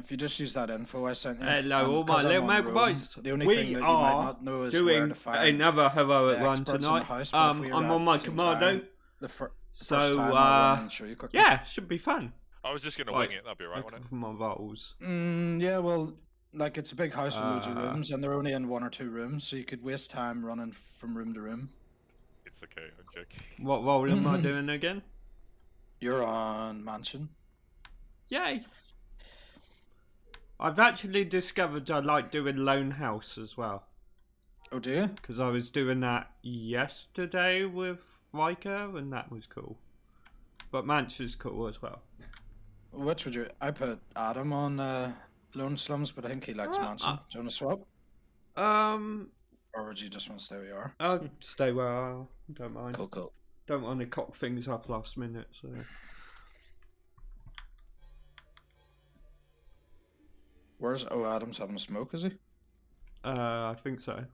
If you just use that info I sent you. Hello, all my little Megabytes. The only thing that you might not know is where to find another heroic the run experts in the tonight. house, but if we I'm arrive on at my the same Commando, time, the first time I'll run and show you quickly. yeah, should be fun. I was just gonna wing it. That'd be right, wouldn't it? My rolls. Yeah, well, like it's a big house with loads of rooms, and they're only in 1 or 2 rooms, so you could waste time running from room to room. It's okay, I'm joking. What role am I doing again? You're on mansion. Yay! I've actually discovered I like doing Lone House as well. Oh, do you? Because I was doing that yesterday with Riker, and that was cool. But Mansion's cool as well. Which would you? I put Adam on Lone Slums, but I think he likes Mansion. Do you want to swap? Or would you just want to stay where you are? I'll stay where I am. Don't mind. Cool. Don't want to cock things up last minute, so. Where's Adam's having a smoke, is he? I think so.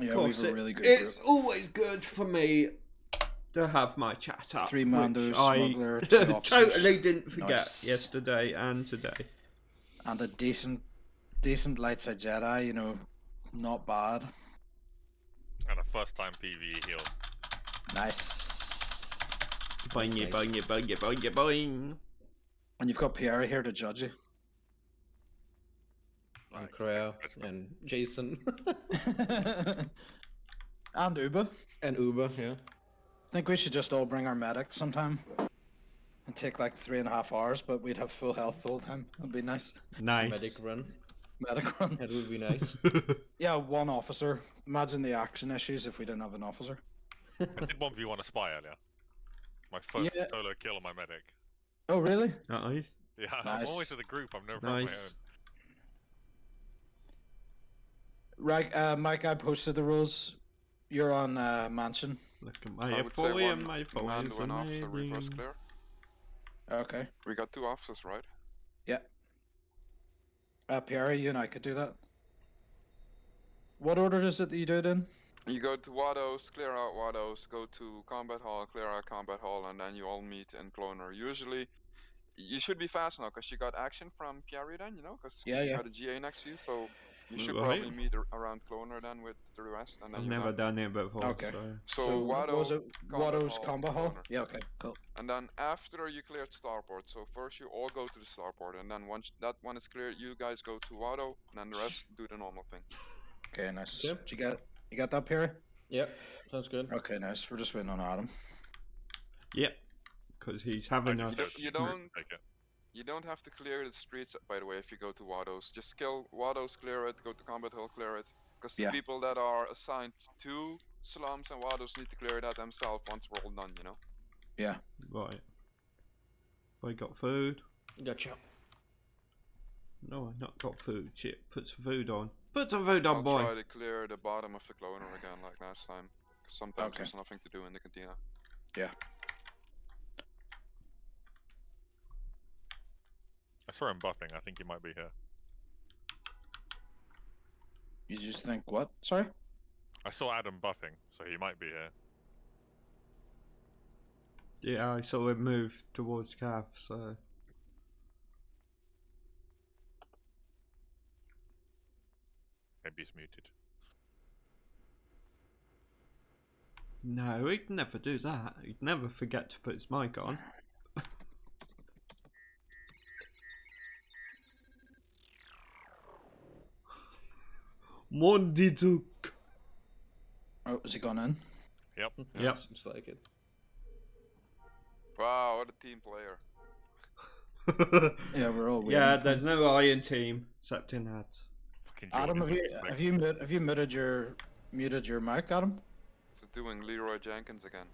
Yeah, we have a really good It's group. always good for me to have my chat up. 3 Mandos, I smuggler, 2 officers. totally didn't forget Nice. yesterday and today. And a decent light side Jedi, you know, not bad. And a first time PvE heal. Nice. Boing, Nice. boing, boing, boing, boing. And you've got Pierre here to judge you. And Creo and Jason. And Uber. And Uber, yeah. I think we should just all bring our medic sometime. And take like 3.5 hours, but we'd have full health full time. That'd be nice. Nice. Medic run. Medic run. That would be nice. Yeah, 1 officer. Imagine the action issues if we didn't have an officer. I did 1v1 a spy earlier. My first solo kill on my medic. Oh, really? Nice. Yeah, Nice. I'm always in a group, I'm never on my own. Right, Mike, I posted the rules. You're on Mansion. Look at my folly and my folly. Commando and officer reverse clear. Okay. We got 2 officers, right? Yeah. Pierre, you and I could do that. What order is it that you do it in? You go to Wados, clear out Wados, go to Combat Hall, clear out Combat Hall, and then you all meet in Cloner. Usually, you should be fast now, because you got action from Pierre then, you know? Because you got a GA next to you, so you should probably meet around Cloner then with the rest. And then I've never done it before. Okay. So Wado's Combat Hall? Yeah, okay, cool. And then after you cleared Starport, so first you all go to the Starport, and then once that one is cleared, you guys go to Wado, and then the rest do the normal thing. Okay, nice. Yep. You got that, Pierre? Yep, sounds good. Okay, nice. We're just waiting on Adam. Yep. Because he's having a... You don't have to clear the streets, by the way, if you go to Wados. Just kill Wados, clear it, go to Combat Hill, clear it. Because the people that are assigned to slums and Wados need to clear that themselves once we're all done, you know? Yeah. Right. I got food. Gotcha. No, I've not got food. Shit, put some food on. Put some food on, boy. I'll try to clear the bottom of the cloner again, like last time. Because sometimes there's nothing to do in the cantina. Yeah. I saw him buffing, I think he might be here. You just think what? Sorry? I saw Adam buffing, so he might be here. Yeah, I saw him move towards Cav, so... Maybe he's muted. No, he'd never do that. He'd never forget to put his mic on. Mondiduk. Oh, has he gone in? Yep. Yep. Seems like it. Wow, what a team player. Yeah, we're all waiting. Yeah, there's no iron team except in ads. Adam, have you muted your mic, Adam? So doing Leroy Jenkins again.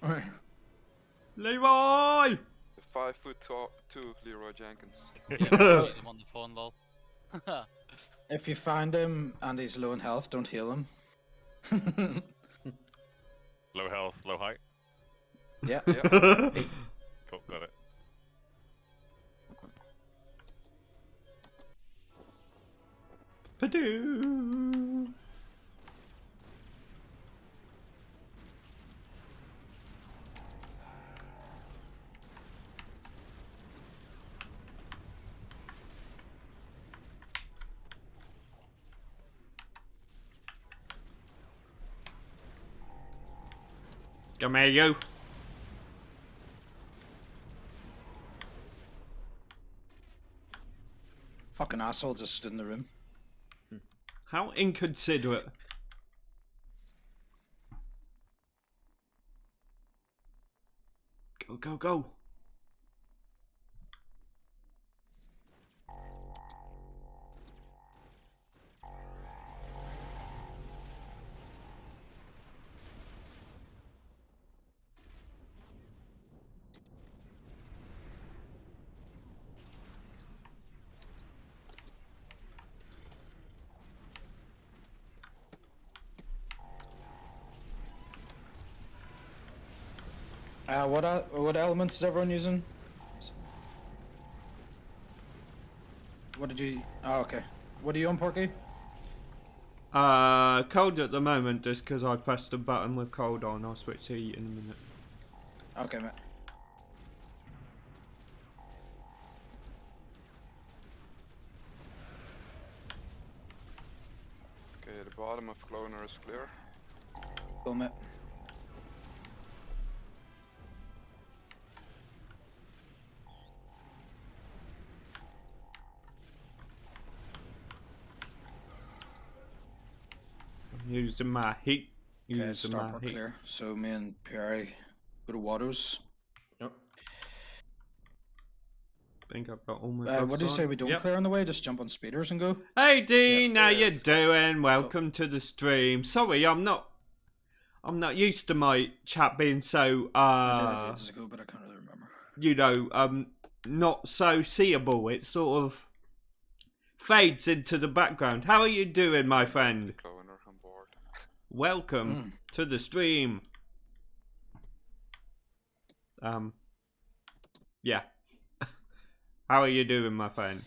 Alright. Leroy! The 5'2" Leroy Jenkins. Yeah, I'm on the phone, lol. If you find him and he's low in health, don't heal him. Low health, low height. Yeah. Cool, got it. Padoo! Come here, you. Fucking asshole just stood in the room. How inconsiderate. Go, go, go. What elements is everyone using? What did you? Oh, okay. What are you on, Porky? Cold at the moment, just because I pressed the button with cold on. I'll switch to heat in a minute. Okay, mate. Okay, the bottom of Cloner is clear. Cool, mate. Using my heat. Okay, Using my starport heat. clear. So me and Perry go to Waters. Yep. I think I've got all my What did you bugs say on. we don't Yep. clear on the way? Just jump on speeders and go? Hey Dean, how Yeah. you doing? Welcome to the stream. Sorry, I'm not used to my chat being so I did it ages ago, but I can't really remember. you know, not so seeable. It sort of fades into the background. How are you doing, my friend? Cloner on board. Welcome to the stream. Yeah. How are you doing, my friend?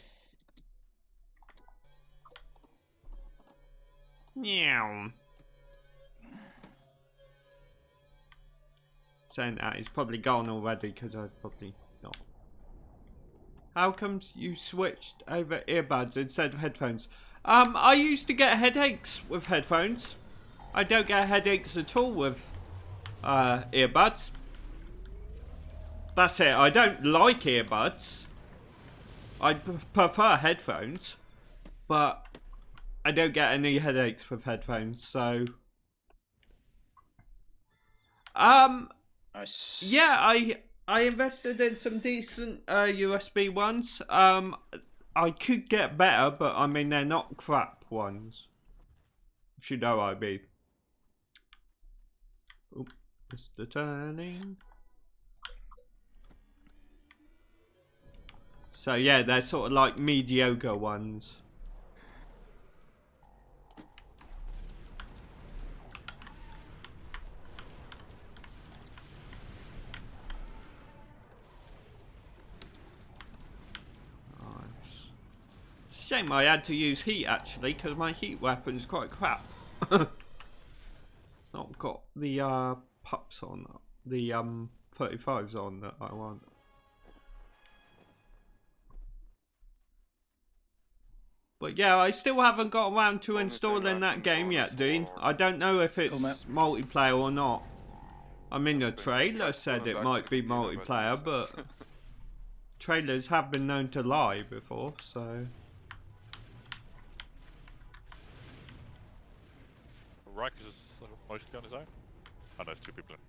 Meow. Saying that he's probably gone already because I've probably not. How comes you switched over earbuds instead of headphones? I used to get headaches with headphones. I don't get headaches at all with earbuds. That's it. I don't like earbuds. I prefer headphones, but I don't get any headaches with headphones. So, Nice. yeah, I invested in some decent USB ones. I could get better, but I mean they're not crap ones. If you know what I mean. Oop, it's the turning. So yeah, they're sort of like mediocre ones. Nice. It's a shame I had to use heat actually, because my heat weapon is quite crap. It's not got the pups on, the 35s on that I want. But yeah, I still haven't got around to Only thing installing left that in game bonus yet, Dean. war. I don't know if Cool, it's mate. multiplayer or not. I mean, the Think trailer that's said coming it back might to be the game, but multiplayer, but trailers have been known to lie before, so... Riker is mostly on his own. Oh, there's two people in.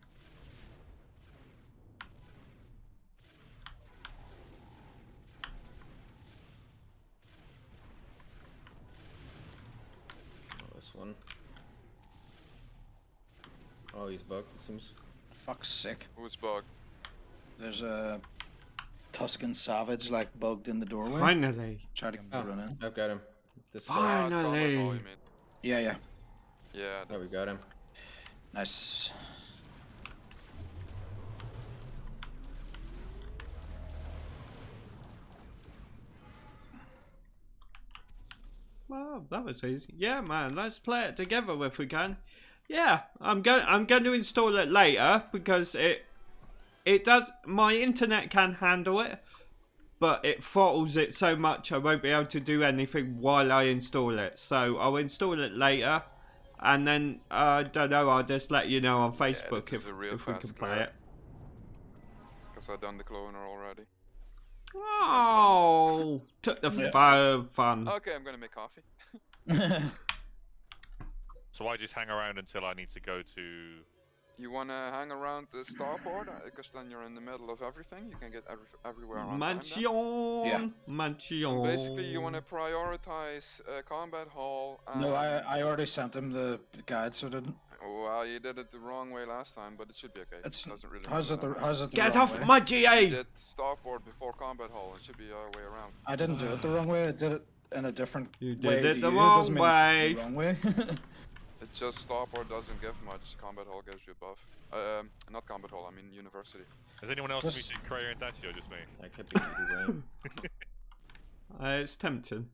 Oh, this one. Oh, he's bugged, it seems. Fuck's sake. Who's bug? There's a Tuscan savage like bugged in the doorway. Finally! Try to get him Oh, to run in. I've got him. This Fine. guy. Combat hall, Finally. you mean? Yeah, yeah. Yeah, Oh, we got him. Nice. Well, that was easy. Yeah, man, let's play it together if we can. Yeah, I'm going to install it later because it does. My internet can handle it, but it throttles it so much I won't be able to do anything while I install it. So I'll install it later, And then, I don't know, I'll just let you know on Facebook this is a real if we fast can play clear. it. Because I've done the cloner already. Oh, took the fun. Okay, I'm gonna make coffee. So I just hang around until I need to go to. You wanna hang around the starport? Because then you're in the middle of everything. You can get everywhere on time. Mansion, mansion. And basically, you wanna prioritize combat hall. No, I already sent him the guide, so didn't. Well, you did it the wrong way last time, but it should be okay. It's doesn't really how's matter it? that How's it? The Get wrong off way? my You GA! did starport before combat hall. It should be the other way around. I didn't do it the wrong way. I did it in a different You way. did it to the you. wrong doesn't mean it's way. the wrong way. It just starport doesn't give much. Combat hall gives you buff. Not combat hall. I mean university. Has anyone else Just- meeting Krayer and Dachi or just me? I could be either way. It's tempting.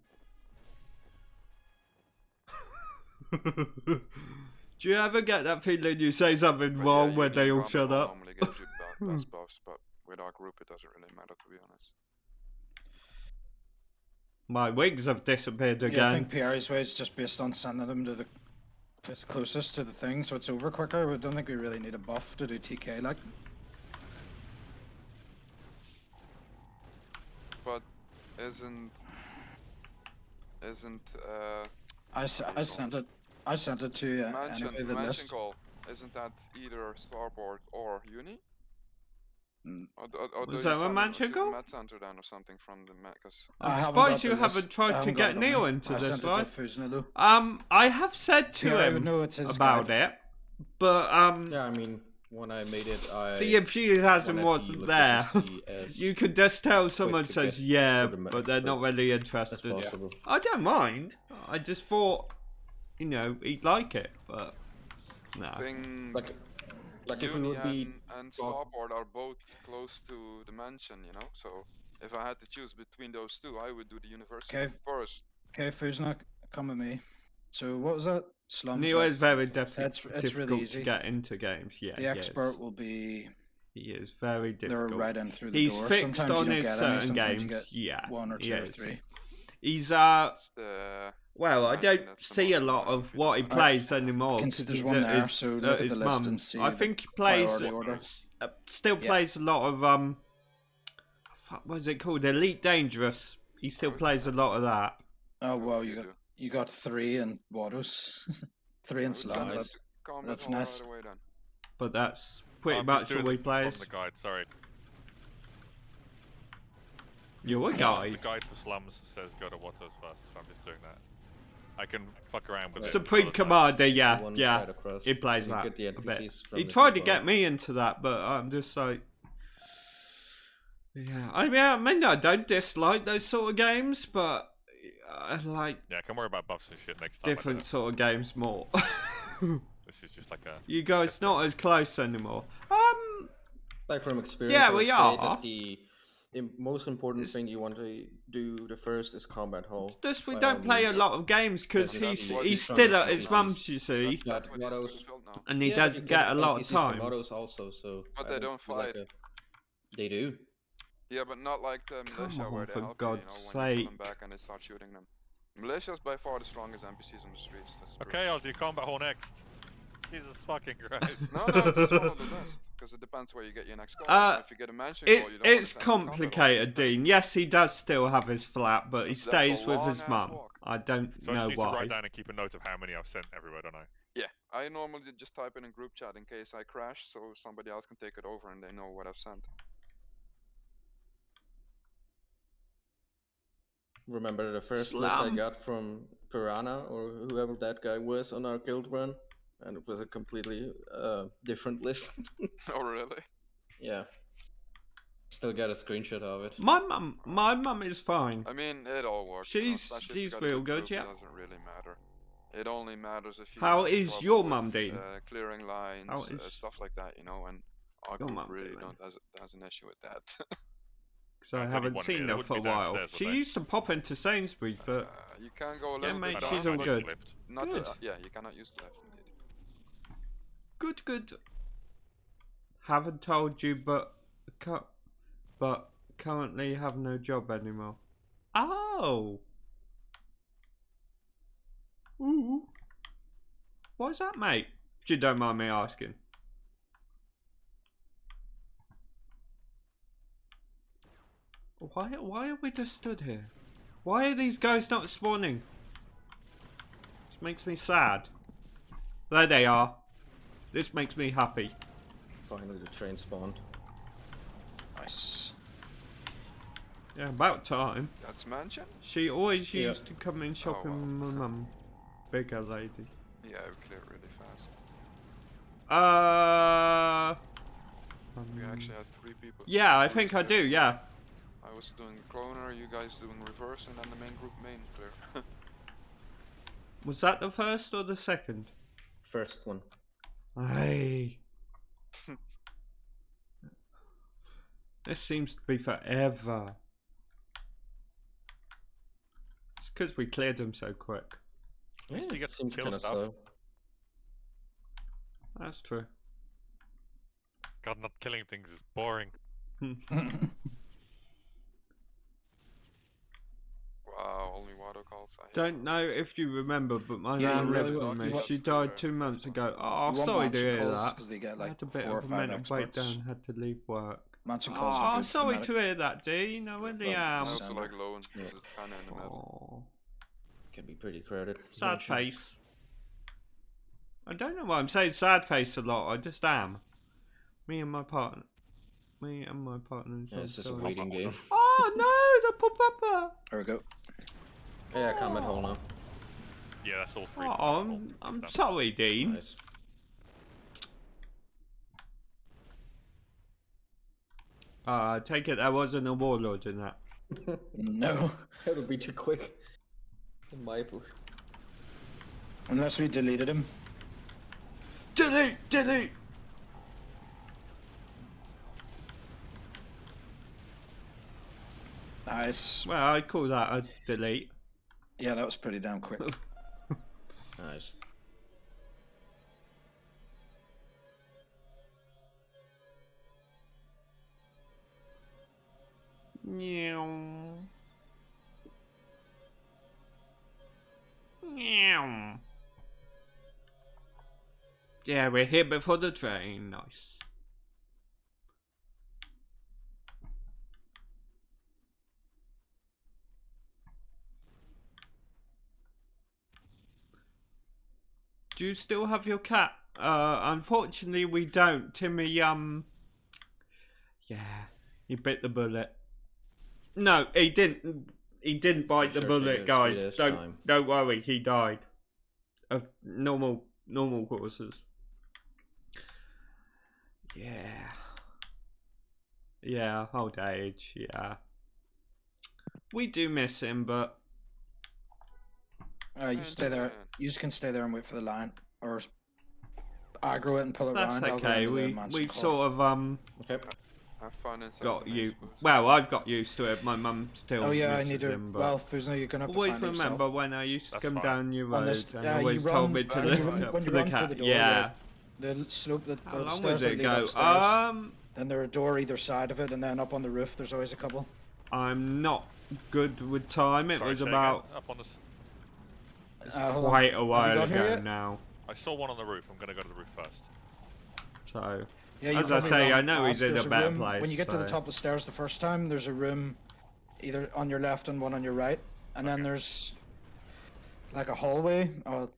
Do you ever get that feeling you say something But wrong yeah, when they all combat shut hall up? Normally gives you best buffs, but with our group it doesn't really matter, to be honest. My wings have disappeared Yeah, I again. think Pierre's way is just based on sending them to the place closest to the thing, so it's over quicker. We don't think we really need a buff to do TK. Like, But isn't I sent it. I sent it to you mansion anyway. The mansion list. call? Isn't that either starport or uni? Mm. Or Was do you that a send it mansion to call? the med center then or something from the med? Cause I I'm haven't surprised got you the haven't list. I tried to haven't get got it on Neil me. into I this, sent it right? to Fuzna, though. I have said to Pierre him would know it's his about guide. it, but Yeah, I mean, when I made it, I the enthusiasm wanted wasn't the there. electricity as You could just tell someone to says get yeah, for the but they're not expert really as interested. possible. I don't mind. I just thought, you know, he'd like it, but no. thing Like if we uni would be and talk- starport are both close to the mansion, you know. So if I had to choose between those two, I would do the university Okay. first. Okay, Fuzna, come with me. So what was that? Slums. Neil right? is very It's difficult really easy. to get into games. Yeah, The expert will be. He is very They're difficult. right in through the He's door. fixed Sometimes on you don't his get any. certain Sometimes you games. get Yeah, one or he two or is. three. He's That's the well, I Imagine don't that's the see a most lot annoying of if you what don't he know. plays anymore There's because he's one at there, his, so at look at his the list and mum's. see I the think he plays priority order. still Yeah. plays a lot of what is it called? Elite Dangerous. He still plays a lot of that. Oh well, you you got 3 in Waters, 3 in I would send slums. it That's to combat that's hall nice. right away then. But that's pretty I'm just much doing all he the- plays. On the guide, sorry. You're a The guy. guide for slums says go to Waters first, so I'm just doing that. I can fuck around with it. Supreme other times. Commander, the yeah, one yeah. right across. He plays You that get the a bit. NPCs from He the tried to top get up. me into that, but I'm just like, yeah. I mean, I don't dislike those sort of games, but I like Yeah, I can worry about buffs and shit next time. I do different it. sort of games more. This is just like a. You guys not as close anymore. Like from experience, Yeah, I would we say are. that the most important It's- thing you want to do the first is combat hall. Just we by don't all play a means. lot of games because Yeah, he's that's what he's he's still trying at to his do. mum's, you see, But That's what he's Wattos, filled now. and he yeah, but you doesn't get a lot of NPCs from time. Wattos also, so But I they would don't feel like fight. they do. Yeah, but not like the Come militia on, where they for help God's you, you know, when you pull them sake. back and they start shooting them. Militia's by far the strongest NPCs on the streets. That's true. Okay, I'll do combat hall next. Jesus fucking Christ. No, just follow the list. Because it depends where you get your next goal. If you get a mansion goal, you don't It's wanna send them to combat hall. complicated, Dean. Yes, he does still have his flat, but he That's a stays with his long-ass mum. walk. I don't So I know just need to why. write down and keep a note of how many I've sent everywhere, don't I? Yeah, I normally just type it in group chat in case I crash, so somebody else can take it over and they know what I've sent. Remember the first list I Slam. got from Piranha or whoever that guy was on our guild run, and it was a completely different list. Oh, really? Yeah. Still got a screenshot of it. My mum is fine. I mean, it all works. you know, She's- especially if you she's got a real big good, group, yeah. It doesn't really matter. It only matters if you. How have is trouble your with, mum, Dean? Clearing lines, How is- stuff like that, you know, and our Your group mum really doing? has an issue with that. Because I There's only haven't one seen here, her they wouldn't for a be while. downstairs, She would they? used to pop into Sainsbury's, but You can go a Yeah, little mate, bit I she's don't all have down, a good. lift. Not Good. yeah, you cannot use the left indeed. good. Haven't told you, but currently have no job anymore. Oh. Ooh. Why is that, mate? If you don't mind me asking. Why are we just stood here? Why are these guys not spawning? This makes me sad. There they are. This makes me happy. Finally, the train spawned. Nice. Yeah, about time. That's mansion? She always used to come in shopping with my mum. Bigger lady. Yeah, we clear really fast. We actually had 3 people. Yeah, I think I do, yeah. I was doing cloner, you guys doing reverse, and then the main group main clear. Was that the first or the second? First one. Hey. This seems to be forever. It's because we cleared them so quick. At least you get some Seems kill kind of stuff. slow. That's true. God, not killing things is boring. Wow, only water calls. I hate Don't know if you remember, but my Yeah, mum you really lived will. with You me. want- She died 2 months ago. Oh, You want sorry to mansion hear calls that. 'cause they get I like had a bit 4 or of a 5 mental experts. breakdown. Had to leave work. Mansion calls. are Oh, good for sorry medic. to hear that, Dean. I really I am. also like low because it's kind of in the Oh, middle. Can be pretty crowded. sad Mansion. face. I don't know why I'm saying sad face a lot. I just am. Me and my partner. Yeah, it's just a sorry. waiting game. Oh no, the pop-upper. There we go. Yeah, combat hole now. Yeah, that's all 3. Oh, I'm sorry, Dean. Nice. Take it there wasn't a warlord in that. No. That would be too quick. In my book. Unless we deleted him. Delete! Nice. Well, I'd call that a delete. Yeah, that was pretty damn quick. Nice. Meow. Meow. Yeah, we're here before the train. Nice. Do you still have your cat? Unfortunately we don't. Timmy, yeah, he bit the bullet. No, he didn't. He didn't bite the Sure bullet, figures, guys. yes, Don't time. don't worry. He died of normal causes. Yeah. Yeah, old age. Yeah. We do miss him, but You stay there. You can stay there and wait for the line, or aggro it and pull it that's round. I'll go okay. into the We've mansion call. sort of Okay. Have fun inside got the main you. space. Well, I've got used to it. My mum still. Oh yeah, I misses need to. him, but Well, Fuzna, you're gonna have to always find it remember yourself. when I used to That's come fine. down your On road this- and you always run- told me to when look you- up when for you the run through cat. the door, Yeah. The slope, How the long stairs was that it lead go? upstairs. Then there are a door either side of it, and then up on the roof there's always a couple. I'm not good with time. It Sorry, was say about again? Up on this. Hold on. quite a while got here ago yet? now. I saw one on the roof. I'm gonna go to the roof first. So Yeah, you as I probably say, run I know he's past. in There's a better room, place. When you get to the so- top of the stairs the first time, there's a room either on your left and one on your right, and then there's like a hallway. Oh,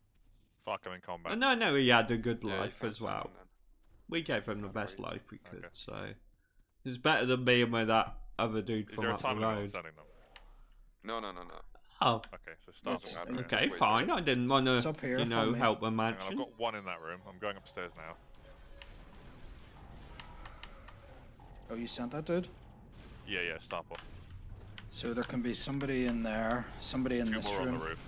Fuck, I'm in combat. No, he had a good Yeah, you life can as send well. them then. We gave him the Oh, best right. life we could, Okay. so it's better than being with that other dude Is from there a up the time limit on road. sending them? No. Oh, Okay, so start That's- with matter. okay. okay, Wait, fine. I didn't want It's to, up here, you know, follow me. help a Hang on, I've mansion. got one in that room. I'm going upstairs now. oh, you sent that dude? Yeah, start off. So there can be somebody in there, somebody in 2 this more on room. the roof.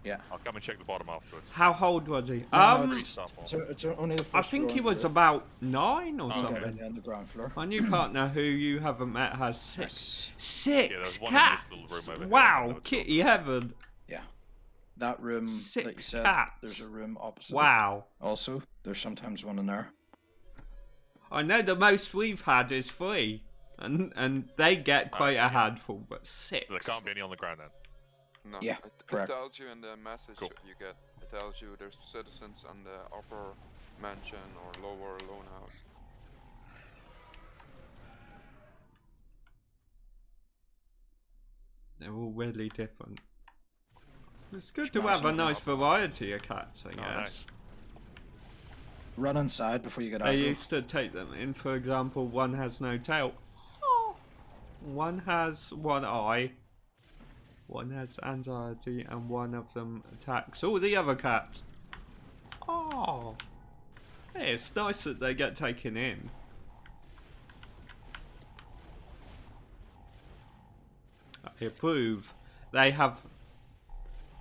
Yeah. I'll come and check the bottom afterwards. How old was he? No, Three it's, start off. it's only the first I think floor he on the was roof. about 9 or Oh, Okay, something. yeah, on the ground floor. My new partner, who you haven't met, has Nice. six there's one in this cats. little room over here. Wow, Another kitty heaven. That room that you 6 said, cats. there's a room opposite. it. Wow. Also, there's sometimes one in there. I know the most we've had is 3, and they get quite a handful, but 6. There can't be any on the ground then. No. Yeah, I correct. told you in the message Cool. you get. It tells you there's citizens on the upper mansion or lower lone house. They're all really different. It's good Just to have a matching them nice up. variety of cats, I guess. nice. Run inside before you get I aggro. used to take them in, for example, one has no tail. One has one eye. One has anxiety, and one of them attacks all the other cats. Oh, hey, it's nice that they get taken in. I approve. They have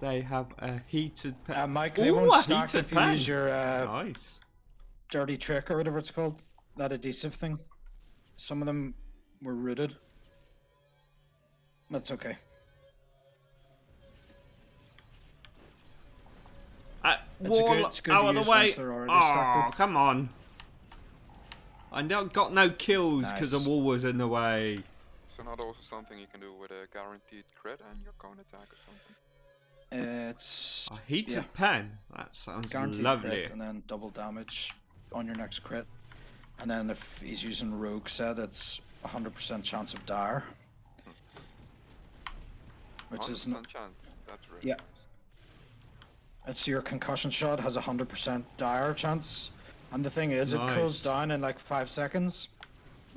a heated pen. Mike, they Ooh, won't a stack heated if you pen. use your Nice. dirty trick or whatever it's called. That adhesive thing. Some of them were rooted. That's okay. It's good out to of use the way. once they're already Oh, stacked. come on. I got no kills because Nice. the wall was in the way. So not also something you can do with a guaranteed crit and your cone attack or something? It's A heated yeah, pen. That sounds guaranteed lovely. crit and then double damage on your next crit. And then if he's using rogue set, it's 100% chance of dire. Which is 100% chance. That's really Yeah. nice. it's your concussion shot has 100% dire chance. And the thing is, it cools Nice. down in like 5 seconds.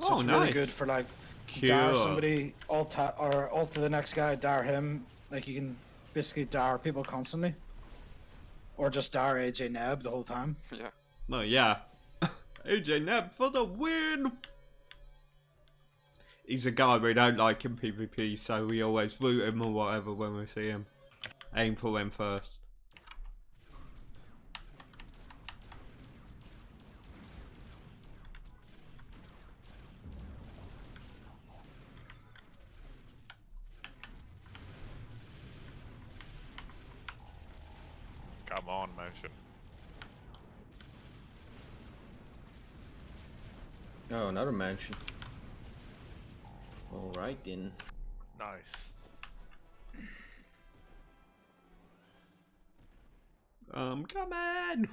So Oh, it's really nice. good for like Cure. dire somebody, ult to the next guy, dire him. Like you can basically dire people constantly. Or just dire AJ Neb the whole time. Yeah. Oh, yeah. AJ Neb for the win! He's a guy we don't like in PvP, so we always root him or whatever when we see him. Aim for him first. Come on, motion. Oh, another mansion. Alright then. Nice. Come on!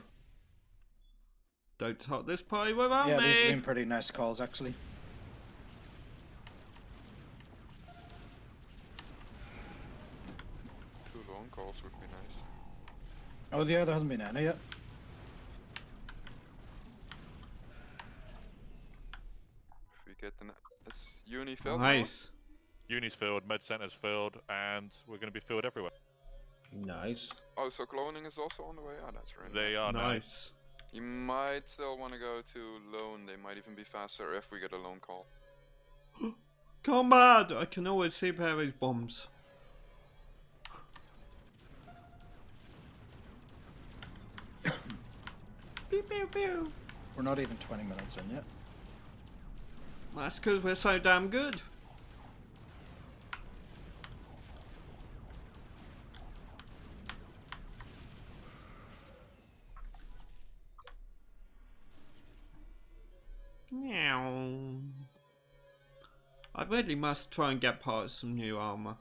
Don't start this party without Yeah, me! these have been pretty nice calls actually. Two lone calls would be nice. Oh yeah, there hasn't been any yet. If we get this uni filled now, Nice. Uni's filled, med center's filled, and we're going to be filled everywhere. Nice. Oh, so cloning is also on the way? Oh, that's really They are now. Nice. You might still want to go to lone. They might even be faster if we get a lone call. Commando! I can always see Perry's bombs. Pew, pew, pew. We're not even 20 minutes in yet. That's because we're so damn good. Meow. I really must try and get part of some new armor.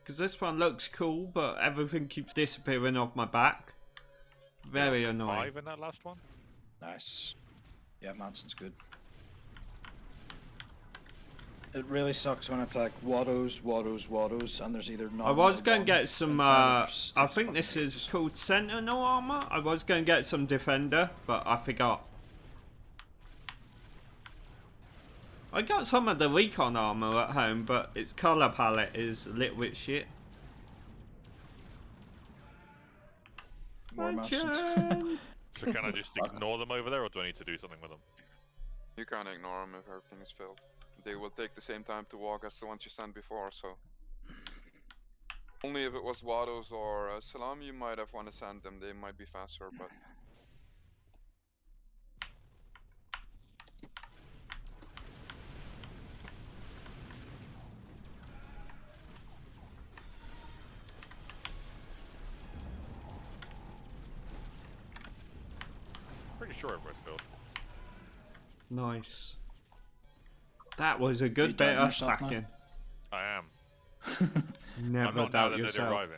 Because this one looks cool, but everything keeps disappearing off my back. Very annoying. 5 in that last one? Nice. Yeah, Manson's good. It really sucks when it's like Wattos, and there's either none I was or going to one get some, inside I of sticks think fucking this is ages. called Sentinel armor. I was going to get some Defender, but I forgot. I got some of the Recon armor at home, but its colour palette is a little bit shit. More Mansons. Mansion. So can I just ignore them over there, or do I need to do something with them? You can't ignore them if everything is filled. They will take the same time to walk as the ones you sent before, so... Only if it was Wattos or Salam, you might have want to send them. They might be faster, but... Pretty sure everywhere's filled. Nice. That was a You good bit doubting of yourself now? stacking. I am. Never I'm not now doubt that they're yourself. arriving.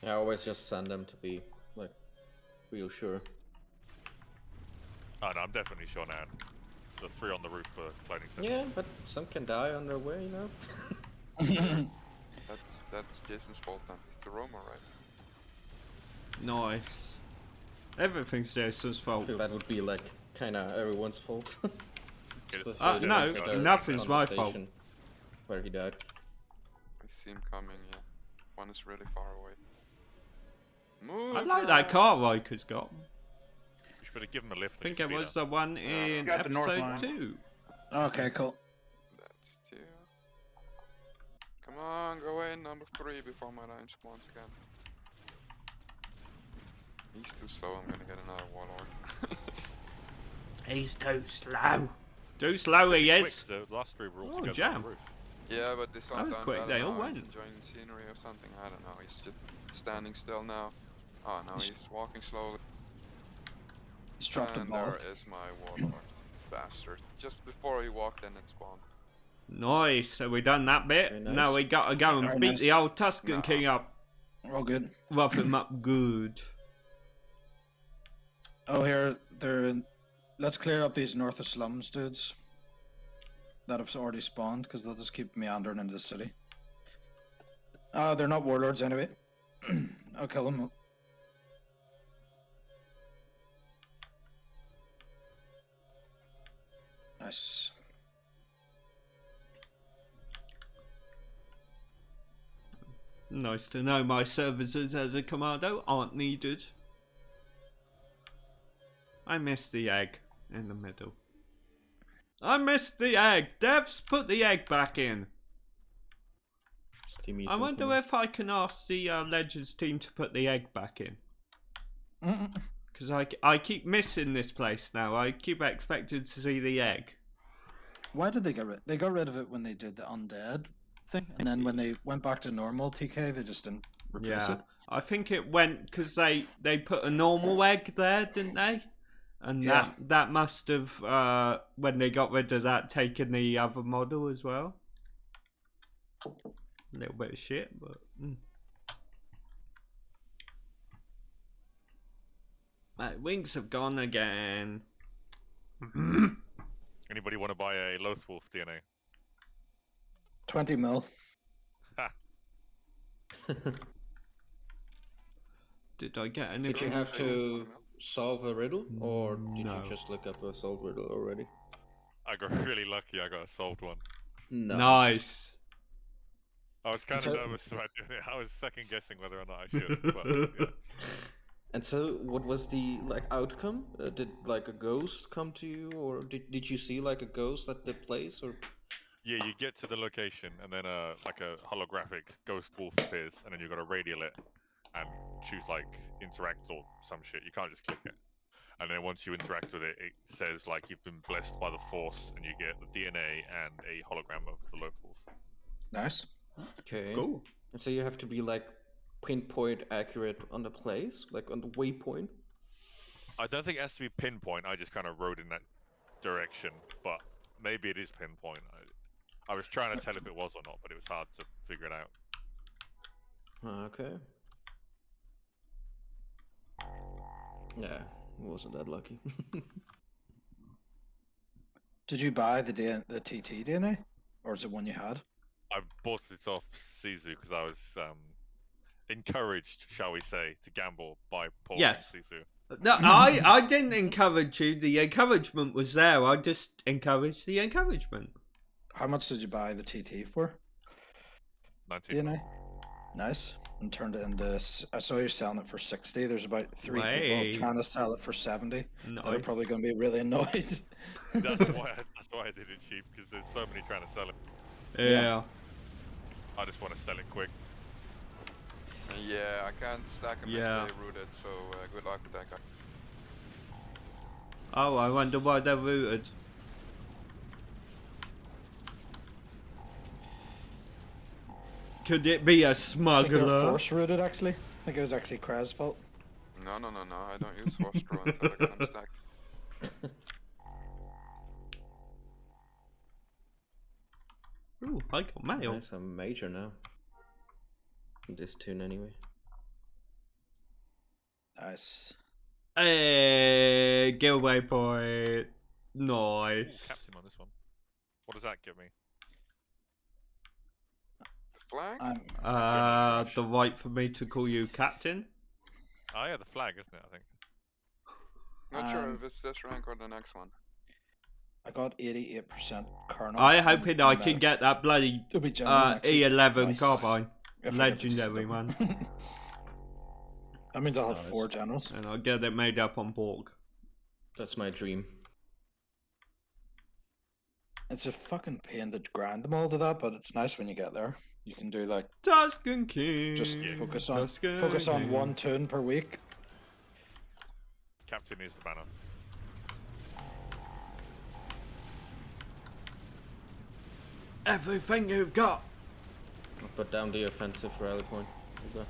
I always just send them to be like real sure. Oh no, I'm definitely sure now. The 3 on the roof for cloning center. Yeah, but some can die on their way, you know. That's Jason's fault then. He's the roamer, right? Nice. Everything's Jason's I fault. feel that would be like kind of everyone's fault. Yeah, No, it's their nothing's on my the fault. station where he died. I see him coming, yeah. One is really far away. Move I like your that ass. car Riker's got. You should have given him a lift. I think it was the one in Got the north episode line. 2. Okay, cool. That's 2. Come on, go in number 3 before my line spawns again. He's too slow, I'm gonna get another warlord. He's too slow. Too slow he is. The last 3 were all Oh, together jam. on the roof. Yeah, but this sometimes, quick, I don't they all know, went. he's enjoying the scenery or something, I don't know, he's just standing still now. Oh no, he's walking slowly. He's dropped a And ball. there is my warlord. Bastard. Just before he walked in, it spawned. Nice. So we done that bit. Very nice. Now we gotta go and Very beat nice. the old Tuscan No. King up. All good. Rough him up good. Oh, here, let's clear up these north of slums, dudes. That have already spawned, because they'll just keep meandering into the city. They're not warlords anyway. I'll kill them. Nice. Nice to know my services as a commando aren't needed. I missed the egg in the middle. I missed the egg. Devs, put the egg back in. Steamy I wonder something. if I can ask the Legends team to put the egg back in. Because I keep missing this place now. I keep expecting to see the egg. Why did they get rid? They got rid of it when they did the undead thing, and then when they went back to normal TK, they just didn't replace Yeah, it. I think it went because they put a normal egg there, didn't they? And Yeah. that must have when they got rid of that, taken the other model as well. A little bit of shit, but. My wings have gone again. Anybody want to buy a Loath Wolf DNA? 20 mil. Ha! Did I get any? Did you have to solve a riddle, or did No. you just look up a solved riddle already? I got really lucky. I got a solved one. Nice. I was kind of So- nervous about doing it. I was second guessing whether or not I should. But yeah. And so, what was the outcome? Did like a ghost come to you, or did you see like a ghost at the place, or? Yeah, you get to the location, and then like a holographic ghost wolf appears, and then you got to radial it and choose like interact or some shit. You can't just click it. And then once you interact with it, it says like you've been blessed by the Force, and you get the DNA and a hologram of the Loath Wolf. Nice. Okay. Cool. And so you have to be like pinpoint accurate on the place, like on the waypoint. I don't think it has to be pinpoint. I just kind of rode in that direction, but maybe it is pinpoint. I was trying to tell if it was or not, but it was hard to figure it out. Okay. Yeah, wasn't that lucky. Did you buy the TT DNA, or is it one you had? I bought it off Sisu because I was encouraged, shall we say, to gamble by Paul Yes. and Sisu. No, I didn't encourage you. The encouragement was there. I just encouraged the encouragement. How much did you buy the TT for? 19. DNA. Nice. And turned it into. I saw you selling it for 60. There's about 3 Way. people trying to sell it for 70. No. That are probably going to be really annoyed. That's why I did it cheap, because there's so many trying to sell it. Yeah. I just want to sell it quick. Yeah, I can't stack them Yeah. if they rooted, so good luck with that guy. Oh, I wonder why they're rooted. Could it be a I think they were smuggler? force rooted, actually. I think it was actually Krez's fault. No, I don't use Force Draw until I get them stacked. Ooh, I got mail. Nice, I'm major now. This tune anyway. Nice. Hey, giveaway point. Ooh, Nice. captain on this one. What does that give me? The flag? The right for me to call you captain. Oh yeah, the flag, isn't it? I think. Not sure if it's this rank or the next one. I got 88% kernel. I hoping I can get that bloody It'll be general next week. E11 Nice. carbine. If I get the Legendary system. one. That means I'll have Nice. 4 generals. And I'll get it made up on Borg. That's my dream. It's a fucking pain to grind them all to that, but it's nice when you get there. You can do like Tusken King. just focus on Tusken King. one tune per week. Captain is the banner. Everything you've got. I'll put down the offensive rally point. Okay.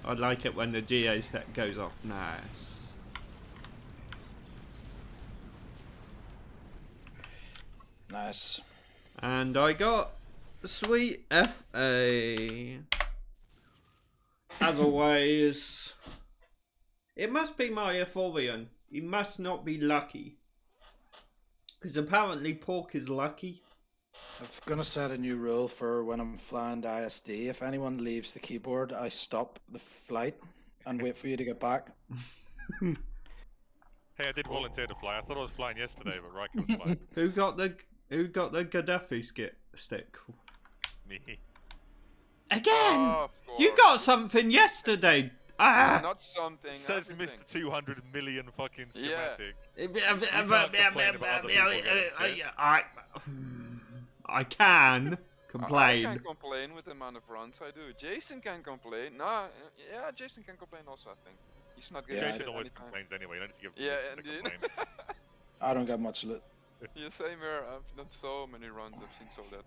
I like it when the GA set goes off. Nice. Nice. And I got sweet FA. As always. It must be my Euphorion. He must not be lucky. Because apparently Pork is lucky. I'm gonna set a new rule for when I'm flying to ISD. If anyone leaves the keyboard, I stop the flight and wait for you to get back. Hey, I did volunteer to fly. I thought I was flying yesterday, but Riker was flying. Who got the Gaddafi stick? Me. Again! Oh, of course. You got something yesterday. Ah! Not something. Says everything. Mr. 200 million fucking Yeah. schematic. I can I complain. can't complain with the amount of runs I do. Jason can complain. Nah, yeah, Jason can complain also, I think. He's not getting Jason shit always anytime. complains anyway. You don't need to give him Yeah, permission to indeed. complain. I don't get much loot. Yeah, same here. I've done so many runs, I've seen so that.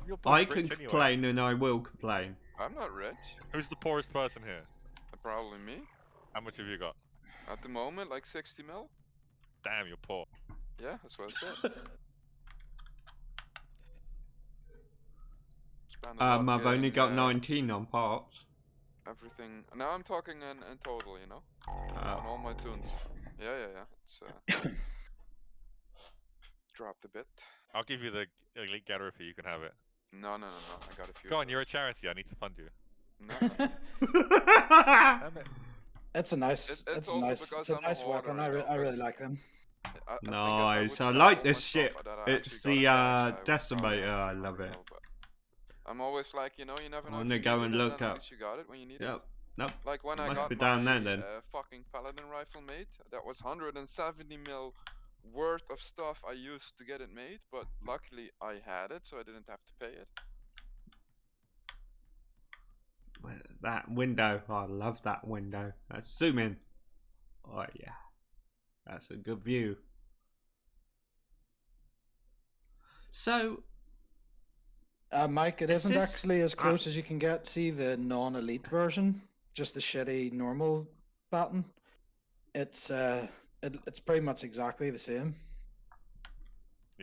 You're both I rich can anyway. complain and I will complain. I'm not rich. Who's the poorest person here? Probably me. How much have you got? At the moment, like 60 mil. Damn, you're poor. Yeah, that's what I said. Spend a lot I've only getting, got 19 on parts. everything. Now I'm talking in total, you know? On all my tunes. Yeah. It's dropped a bit. I'll give you the elite gather fee. You can have it. No. I got a few. Go of on, you're a charity. I need to fund you. those. No. Damn it. It's a nice, It's it's a also nice, because it's a I'm a nice weapon. hoarder, you know, I really 'cause like them. I think if Nice. would I sell like all this my shit. stuff that I It's actually the got a cash, I would decimator. probably I have love it. but I'm always like, you know, you never know. I'm if gonna you go need and it, look then at up. least you got it when you need Yep. it. Nope. Like when It I must got be my down there then. fucking paladin rifle made, that was 170 mil worth of stuff I used to get it made, but luckily I had it, so I didn't have to pay it. That window. I love that window. Let's zoom in. Oh yeah. That's a good view. So, Mike, it Is isn't this- actually as close as you can get. See the non-elite version, just the shitty normal baton. It's it's pretty much exactly the same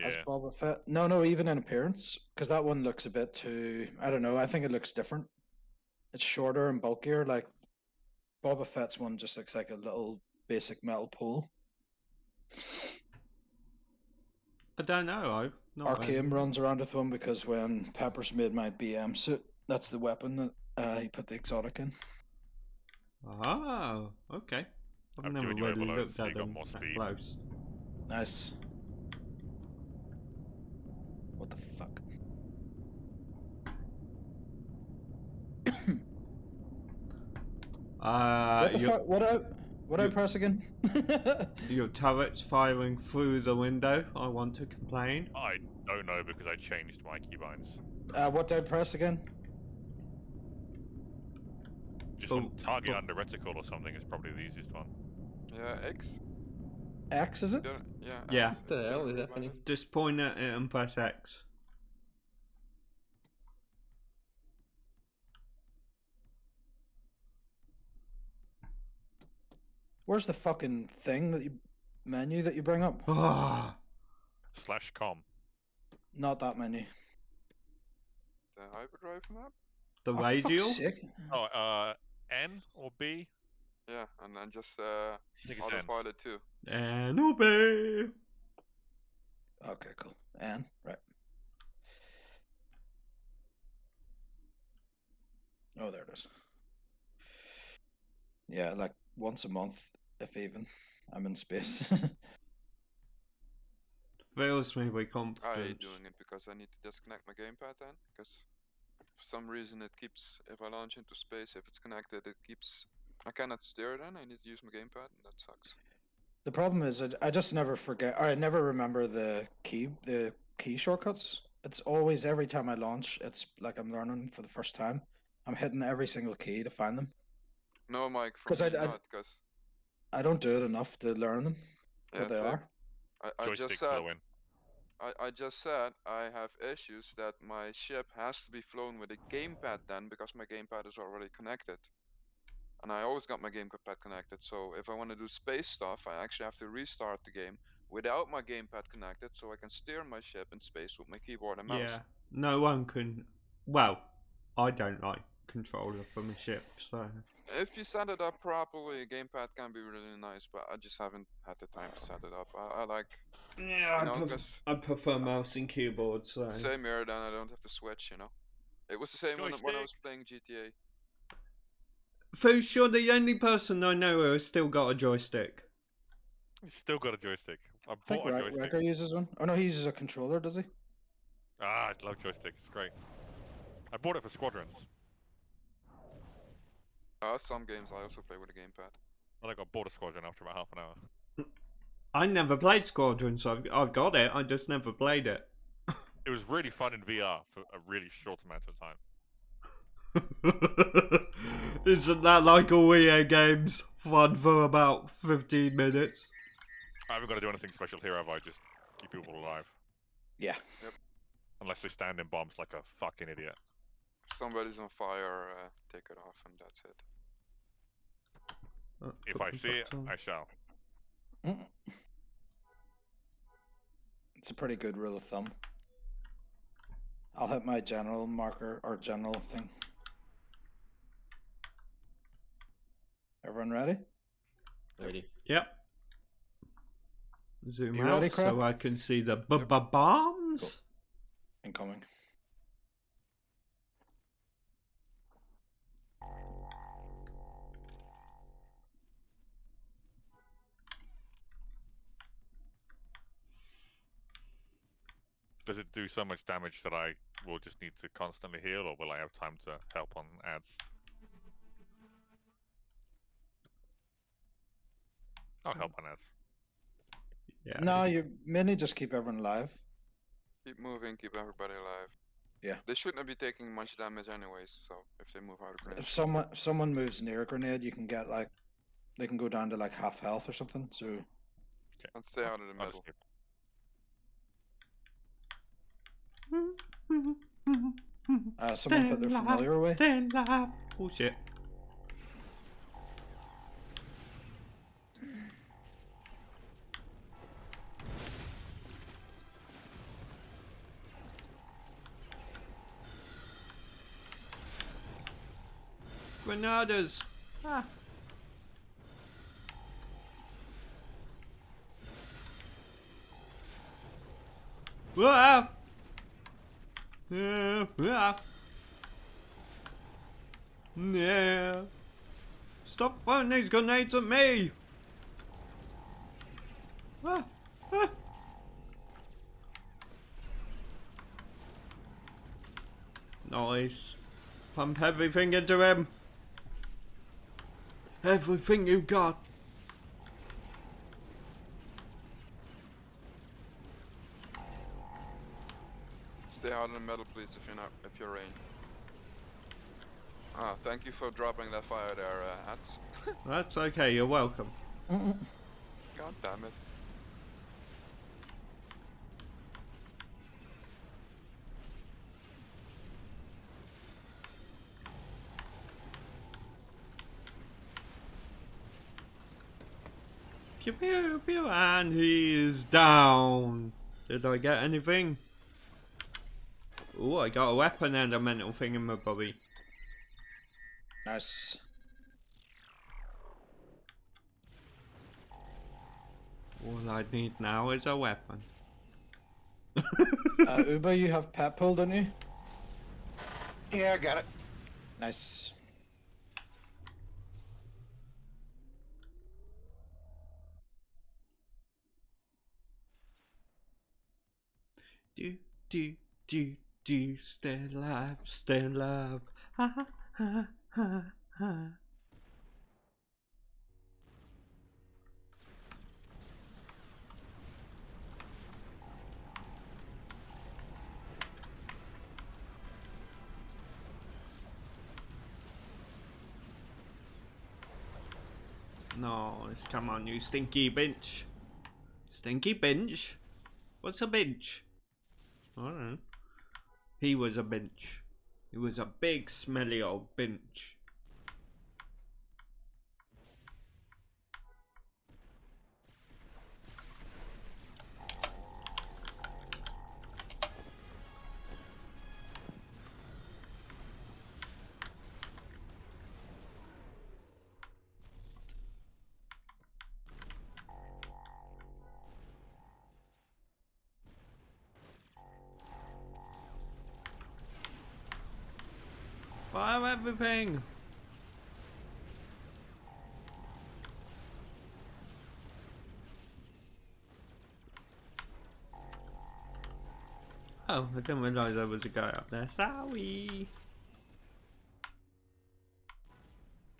as Yeah. Boba Fett. No, even in appearance, because that one looks a bit too. I don't know. I think it looks different. It's shorter and bulkier. Like Boba Fett's one just looks like a little basic metal pole. I don't know. I've not Arcane runs around with one because when Peppers made my BM suit, that's the weapon that he put the exotic in. Oh, okay. I've I've never given you really overload, looked so you at got them more that speed. close. Nice. What the fuck? What the your, fuck? What I you- press again? your turret's firing through the window. I want to complain. I don't know because I changed my keybinds. What did I press again? Just Oh, one target oh. under reticle or something is probably the easiest one. Yeah, X. X, is it? Yeah. Yeah. X. What the hell is happening? Just point at it and press X. Where's the fucking thing that menu that you bring up? Ah, /com. Not that menu. The hyperdrive map? the Oh, radial. fuck's sake. Oh, N or B? Yeah, and then just I think it's N. autopilot too. And obey. Okay, cool. And right. Oh, there it is. Yeah, like once a month, if even. I'm in space. Fails me with I hate confidence. doing it because I need to disconnect my gamepad then. Because for some reason it keeps, if I launch into space, if it's connected, it keeps. I cannot steer then. I need to use my gamepad, and that sucks. The problem is I just never forget. Or I never remember the key shortcuts. It's always every time I launch, it's like I'm learning for the first time. I'm hitting every single key to find them. No, Mike, for 'Cause me I- not, because I don't do it enough to learn them. yeah, What they same. are. I Joystick just said flow in. I just said I have issues that my ship has to be flown with a gamepad then because my gamepad is already connected. And I always got my gamepad connected, so if I want to do space stuff, I actually have to restart the game without my gamepad connected so I can steer my ship in space with my keyboard and mouse. Yeah, no one can. Well, I don't like controller from a ship, so. If you set it up properly, a gamepad can be really nice, but I just haven't had the time to set it up. I like, Yeah, you know, because I prefer mouse and keyboard, so. same here, then I don't have to switch, you know. It was the same when I Joystick. was playing GTA. Foos, you're the only person I know who has still got a joystick. He's still got a joystick. I I think bought a joystick. Wrecker uses one. Oh no, he uses a controller, does he? Ah, I love joystick. It's great. I bought it for Squadrons. Some games I also play with a gamepad. I think I bought a Squadron after about half an hour. I never played Squadron, so I've got it. I just never played it. It was really fun in VR for a really short amount of time. Isn't that like all EA games? Fun for about 15 minutes. I haven't got to do anything special here, have I? Just keep people alive. Yeah. Unless they stand in bombs like a fucking idiot. If somebody's on fire, take it off, and that's it. If I see it, I shall. Mm. It's a pretty good rule of thumb. I'll hit my general marker or general thing. Everyone ready? Ready? Yep. Zoom You out ready, Crab? so I can see the bombs. Incoming. Does it do so much damage that I will just need to constantly heal, or will I have time to help on ads? I'll help on ads. Yeah. No, you mainly just keep everyone alive. Keep moving, keep everybody alive. Yeah. They shouldn't be taking much damage anyways, so if they move out of range. If someone moves near a grenade, you can get like they can go down to like half health or something. So And stay out of the I'll middle. just keep- someone put their familiar away. Stay alive. Oh shit. Granadas. Ah. Wow. Yeah. Yeah. Yeah. Stop throwing these grenades at me. Ah. Ah. Nice. Pump everything into him. Everything you got. Stay out in the middle, please, if you're range. Ah, thank you for dropping that fire there, Hats. That's okay, you're welcome. God damn it. Pew pew pew, and he is down. Did I get anything? Oh, I got a weapon and a mental thing in my body. Nice. All I need now is a weapon. Uber, you have pet pull, don't you? Yeah, I got it. Nice. Do, stay alive, stay alive. Ha ha ha ha ha. No, come on, you stinky bench. Stinky bench? What's a bench? I don't know. He was a bench. He was a big, smelly old bench. I have everything. Oh, I didn't realise there was a guy up there. Sorry.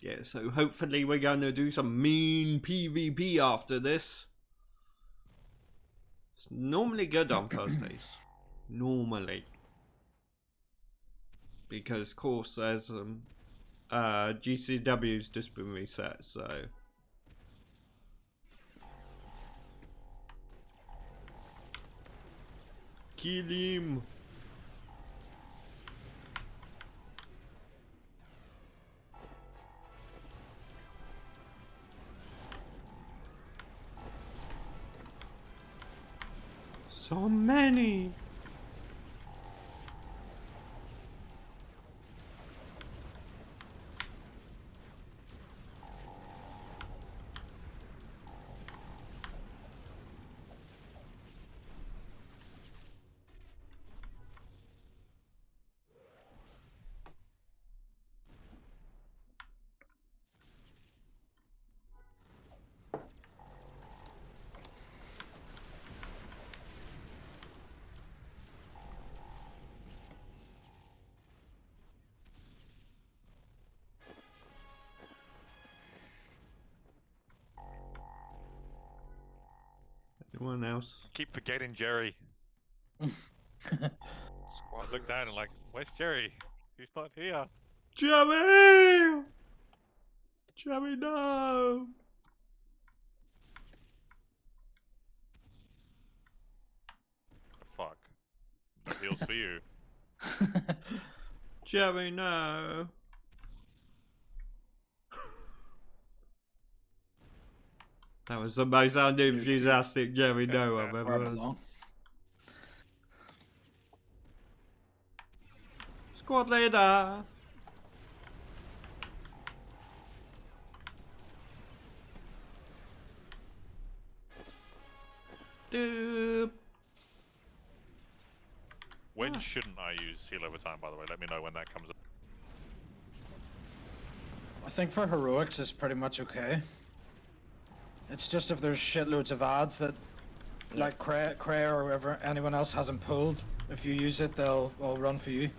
Yeah, so hopefully we're gonna do some mean PvP after this. It's normally good on Thursdays. Normally. Because, of course, there's GCW's just been reset, so. Kill him! So many! Anyone else? Keep forgetting Jerry. Squad Look down and like, where's Jerry? He's not here. Jerry! Jerry, no! Fuck. No heals for you. Jerry, no! That was the most unenthusiastic Jerry no I've ever heard. Squad leader! Doop! When shouldn't I use heal over time, by the way? Let me know when that comes up. I think for heroics it's pretty much okay. It's just if there's shitloads of ads that, like Cray or whoever, anyone else hasn't pulled, if you use it, they'll all run for you.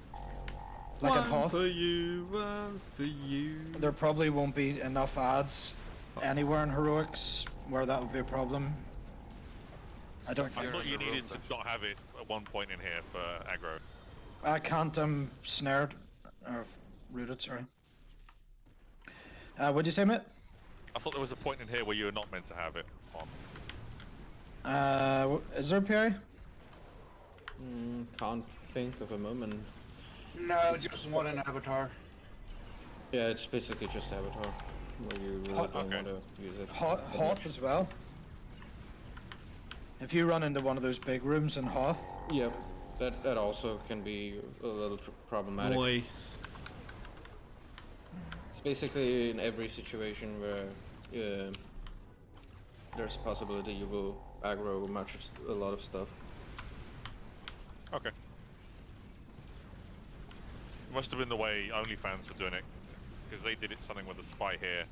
Like at Hoth, for you, one for you. there probably won't be enough ads anywhere in heroics where that would be a problem. I don't I think. thought you needed to not have it at one point in here for aggro. I can't snared or rooted. Sorry. What'd you say, mate? I thought there was a point in here where you were not meant to have it on. Is there a PI? Can't think of a moment. No, just one in Avatar. Yeah, it's basically just Avatar, where you really don't want to use it. Hoth as well. If you run into one of those big rooms in Hoth, Yep, that also can be a little problematic. Nice. It's basically in every situation where there's a possibility you will aggro a lot of stuff. Okay. Must have been the way OnlyFans were doing it, because they did it something with a spy here,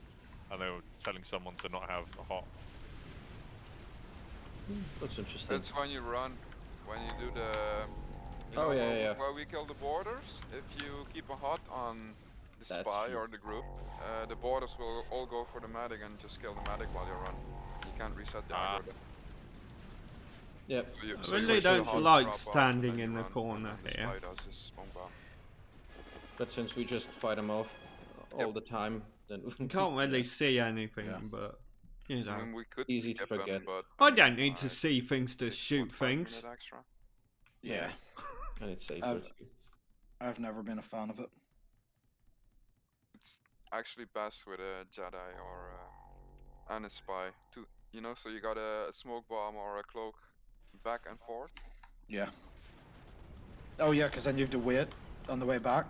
and they were telling someone to not have a hot. That's interesting. That's when you run, when you do the. Oh, yeah. Where we kill the borders. If you keep a hot on the That's spy true. or the group, the borders will all go for the medic and just kill the medic while you run. You can't reset the aggro. Yep. So you, I so you really push the don't hot, like drop off, standing and then in you the run, corner and then the here. spy does his smoke bomb. But since we just fight them off all the time, then You can't really see anything, Yeah. but you I know. mean, we could Easy to skip them, forget. but I mean, don't need to it's- see things to it's shoot 5 things. minute extra. yeah, and it's safer. I've- too. I've never been a fan of it. It's actually best with a Jedi or and a spy. So you got a smoke bomb or a cloak back and forth. Yeah. Oh yeah, because then you have to wait on the way back.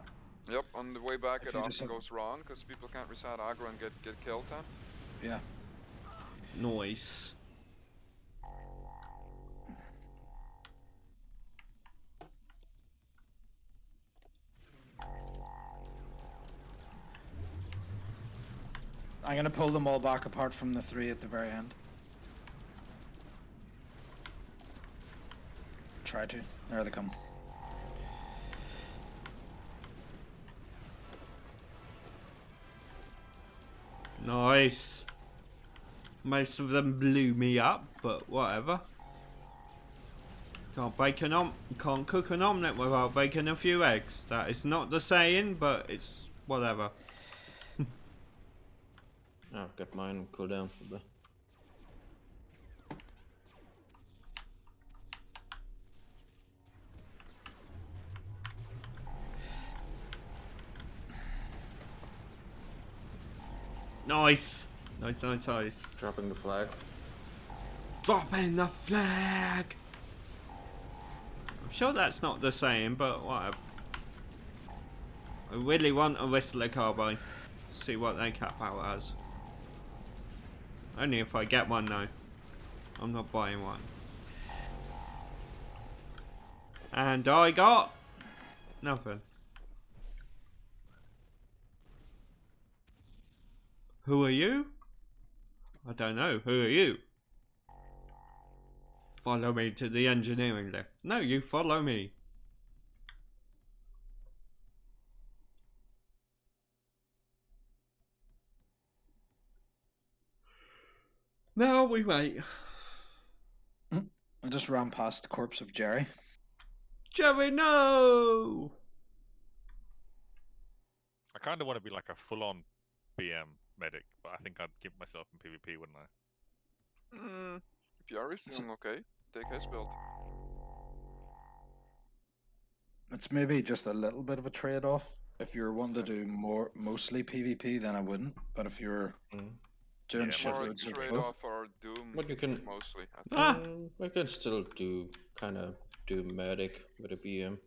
Yep, on the way back If it you often just have- goes wrong because people can't reset aggro and get killed then. Yeah. Noise. I'm gonna pull them all back apart from the 3 at the very end. Try to. There they come. Nice. Most of them blew me up, but whatever. Can't cook an omelette without baking a few eggs. That is not the saying, but it's whatever. I've got mine cool down for the. Nice. Nice. Dropping the flag. Dropping the flag. I'm sure that's not the saying, but whatever. I really want a Whistler carbine. See what they cap out as. Only if I get one though. I'm not buying one. And I got nothing. Who are you? I don't know. Who are you? Follow me to the engineering lift. No, you follow me. Now we wait. I just ran past the corpse of Jerry. Jerry, no! I kind of want to be like a full-on BM medic, but I think I'd give myself in PvP, wouldn't I? If you are doing okay, take his build. It's maybe just a little bit of a trade-off. If you're wanting to do mostly PvP, then I wouldn't. But if you're doing Yeah, More shitloads of trade both, off or Doom What you can- mostly. I think. Ah! We can still do medic with a BM.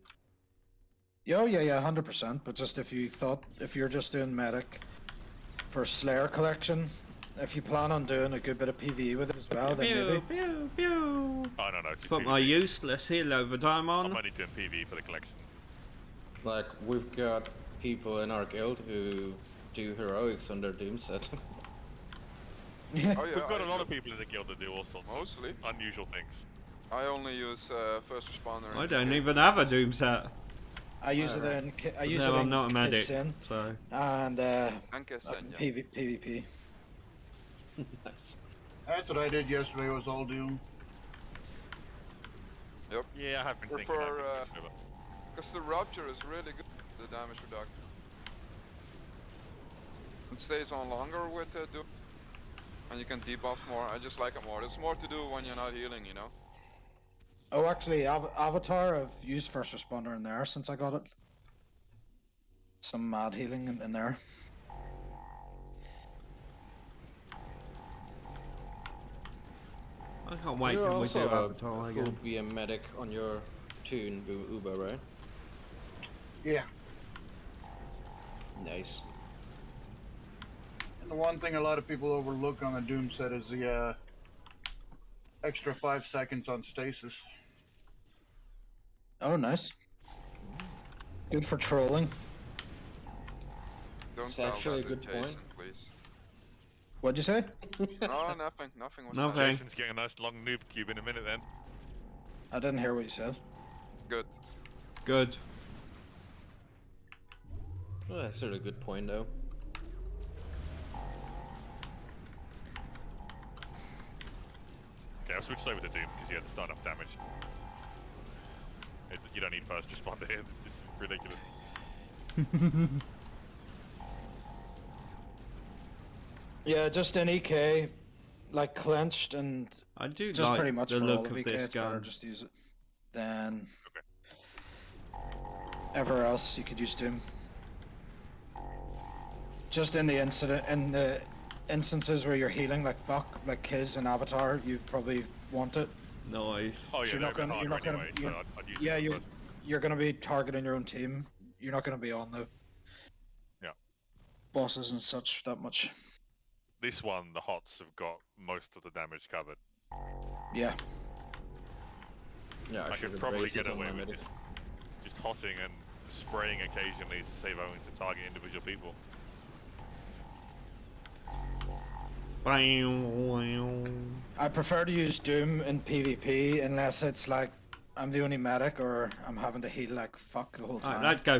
yeah, 100%. But just if you're just doing medic for Slayer collection, if you plan on doing a good bit of PvE with it as well, then maybe. Pew. Oh no, just Put my PvP. useless heal overtime I'm on. only doing PvE for the collection. Like we've got people in our guild who do heroics on their Doom set. Oh yeah, We've got I a lot do. of people in the guild that do all sorts Mostly. of unusual things. I only use first responder. I in don't the even have a Doom set. I use it in. I use No, it I'm in not a medic. Sin So and Anka Senya. PvP. Nice. That's what I did yesterday. Was all Doom. Yeah, I have been thinking. I Prefer, could switch over. Because the rupture is really good, the damage reduction. It stays on longer with Doom. And you can debuff more. I just like it more. There's more to do when you're not healing, you know? Oh, actually, Avatar, I've used first responder in there since I got it. Some mad healing in there. I can't wait You're till we also do a Avatar full again. BM medic on your tune, Uber, right? Yeah. Nice. And the one thing a lot of people overlook on the Doom set is the extra 5 seconds on stasis. Oh, nice. Good for trolling. Don't It's tell actually that a to good Jason, point. please. What'd you say? No, nothing. Nothing was Nothing. said. Jason's getting a nice long noob cube in a minute then. I didn't hear what you said. Good. Good. Well, that's sort of a good point, though. Okay, I'll switch over to Doom because yeah, there's not enough damage. You don't need first responder here. This is ridiculous. Yeah, just an EK, like clenched, and I do just like pretty much the for look all of of EK. this It's better gun. just use it than ever else. You could use Doom. Just in the instances where you're healing, like fuck, like Kiz and Avatar, you probably want it. Nice. Oh yeah, You're they're not gonna- a bit you're harder not gonna- anyway, you're- so I'd use Yeah, them first. you're gonna be targeting your own team. You're not gonna be on the bosses and such that much. This one, the HOTS have got most of the damage covered. Yeah. Yeah, I should could have probably raised get it on away my with medic. just hotting and spraying occasionally to save owing to target individual people. I prefer to use Doom in PvP unless it's like I'm the only medic or I'm having to heal like fuck the whole time. Alright, let's go.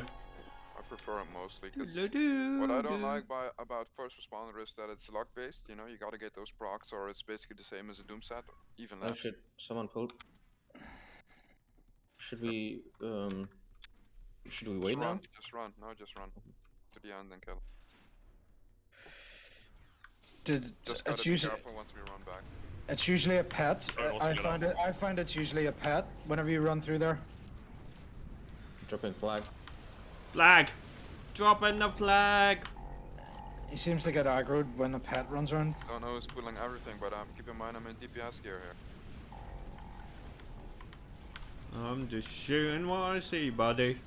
I prefer it mostly because What what I don't like about first responder is that it's luck based. You know, you gotta get those procs, or it's basically the same as a Doom set, or even Oh less. shit, someone pulled. Should we Just wait now? run, just run. No, just run to the end and kill. Just gotta It's be usually careful once we run back. it's usually a pet. Don't also get I find it's usually a pet whenever you run through there. Dropping flag. Flag! Dropping the flag! He seems to get aggroed when a pet runs around. Don't know who's pulling everything, but keep in mind I'm in DPS gear here. I'm just shooting what I see, buddy.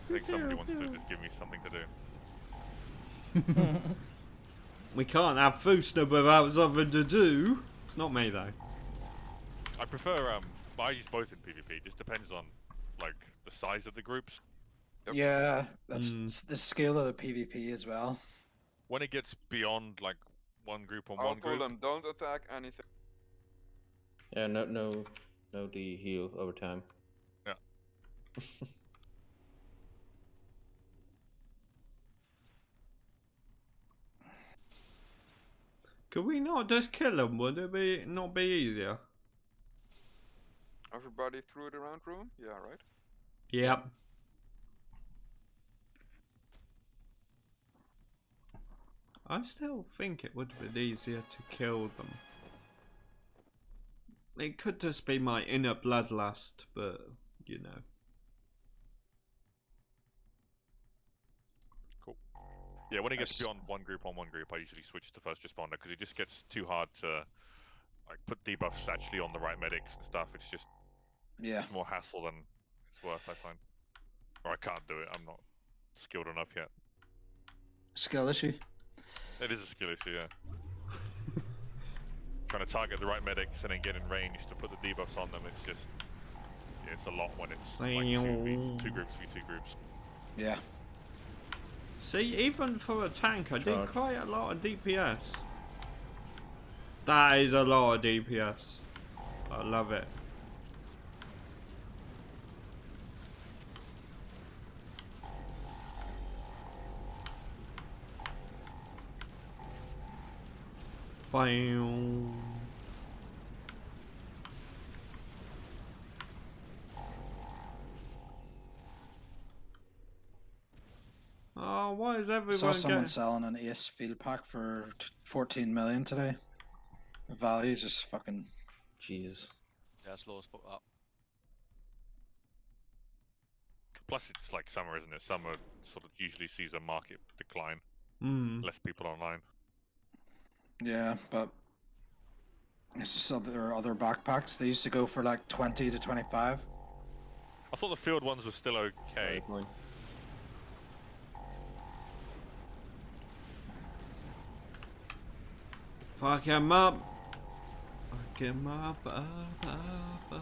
I think somebody wants to just give me something to do. We can't have Foosner without something to do. It's not me though. I prefer I use both in PvP. It just depends on like the size of the groups. Yep. Yeah, that's the scale of the PvP as well. When it gets beyond like one group on I'll one pull group, them. Don't attack anything. Yeah, no the heal over time. Yeah. Could we not just kill him? Would it not be easier? Everybody through the round room? Yeah, right? Yep. I still think it would have been easier to kill them. It could just be my inner bloodlust, but you know. cool. Yeah, when it gets beyond one group on one group, I usually switch to first responder because it just gets too hard to like put debuffs actually on the right medics and stuff. It's just it's more hassle than it's worth, I find. Or I can't do it. I'm not skilled enough yet. Skill issue. It is a skill issue, yeah. Trying to target the right medics and then get in range to put the debuffs on them. It's just it's a lot when it's like two groups v two groups. Yeah. See, even for a tank, I did Charge. quite a lot of DPS. That is a lot of DPS. I love it. Bam. Oh, why is I everyone saw someone going? selling an Ace field pack for 14 million today. The value is just fucking. Jeez. Yeah, it's low as fuck up. Plus, it's like summer, isn't it? Summer sort of usually sees a market decline. Hmm. Less people online. Yeah, but it's just other backpacks. They used to go for like 20 to 25. I thought the field ones were still okay. Very point. Fuck him up. Fuck him up, up.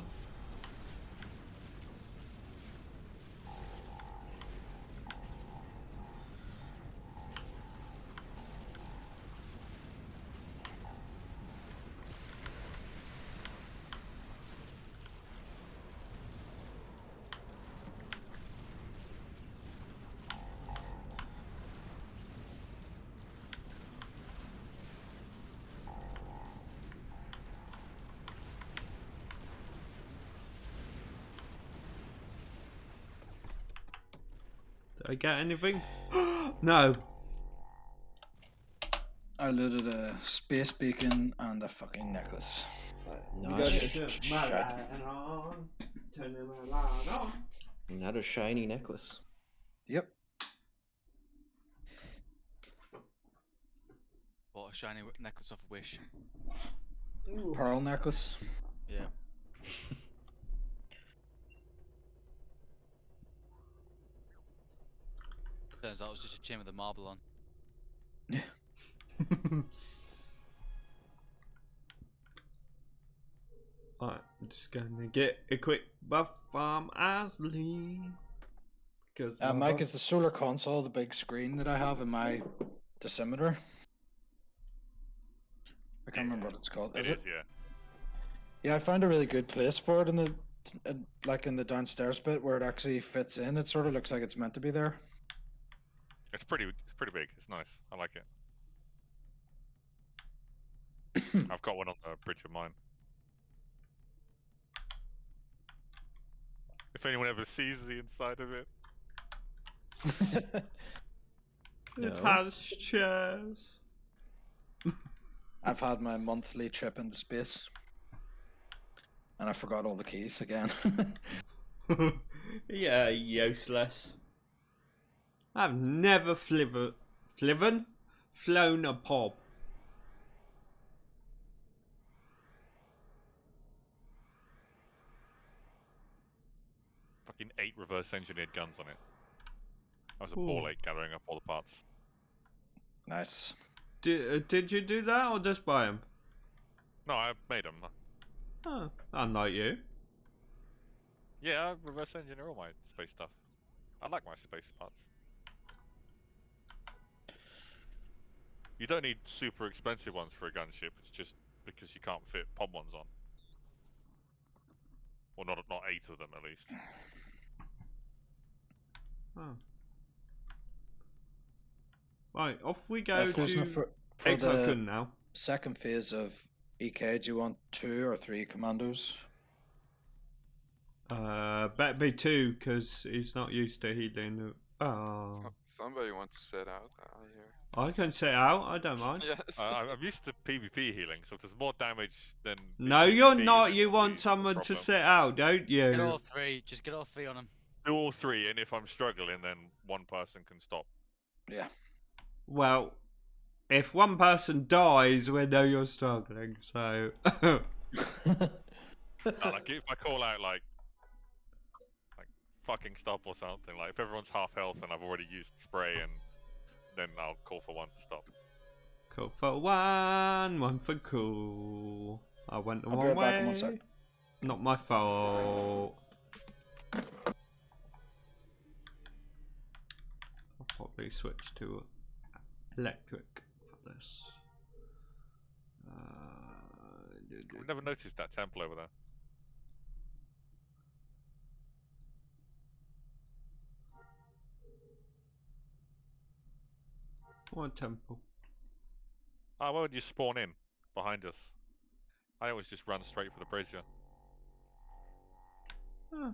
Did I get anything? No. I looted a space beacon and a fucking necklace. Nice. On. Turning my light on. Another shiny necklace. Yep. Bought a shiny necklace off a wish. Pearl necklace. Yeah. Turns out it was just a chain with a marble on. Yeah. Alright, I'm just gonna get a quick buff farm as Lee. Because Mike, is the solar console the big screen that I have in my decimeter? I can't remember what it's called. Is it? Yeah. Yeah, I found a really good place for it in the like in the downstairs bit where it actually fits in. It sort of looks like it's meant to be there. It's pretty big. It's nice. I like it. I've got one on the bridge of mine. If anyone ever sees the inside of it. it No. has chairs. I've had my monthly trip into space. And I forgot all the keys again. Yeah, useless. I've never flown a pop. Fucking 8 reverse engineered guns on it. I was a Ooh. ball ache gathering up all the parts. Nice. Did you do that or just buy them? No, I made them. Oh, unlike you. Yeah, I reverse engineer all my space stuff. I like my space parts. You don't need super expensive ones for a gunship. It's just because you can't fit pod ones on. Or not 8 of them at least. Oh. Right, off we go Frozen, to for Exokun now. second phase of EK, do you want 2 or 3 commandos? Better be 2 because he's not used to healing. Oh, Somebody wants to set out here. I can sit out. I don't mind. Yes. I'm used to PvP healing, so if there's more damage than. No, PvP, you're not. then You it'll want be a someone to problem. sit out, don't Get you? all 3. Just get all 3 on them. Do all 3, and if I'm struggling, then one person can stop. Yeah. Well, if one person dies, we know you're struggling. So. Like if I call out like fucking stop or something, like if everyone's half health and I've already used spray, and then I'll call for one to stop. Cool for one for cool. I went the I'll be wrong right back in way. 1 sec. Not my fault. I'll probably switch to electric for this. I've never noticed that temple over there. What temple? Ah, where would you spawn in? Behind us. I always just run straight for the brazier. Huh.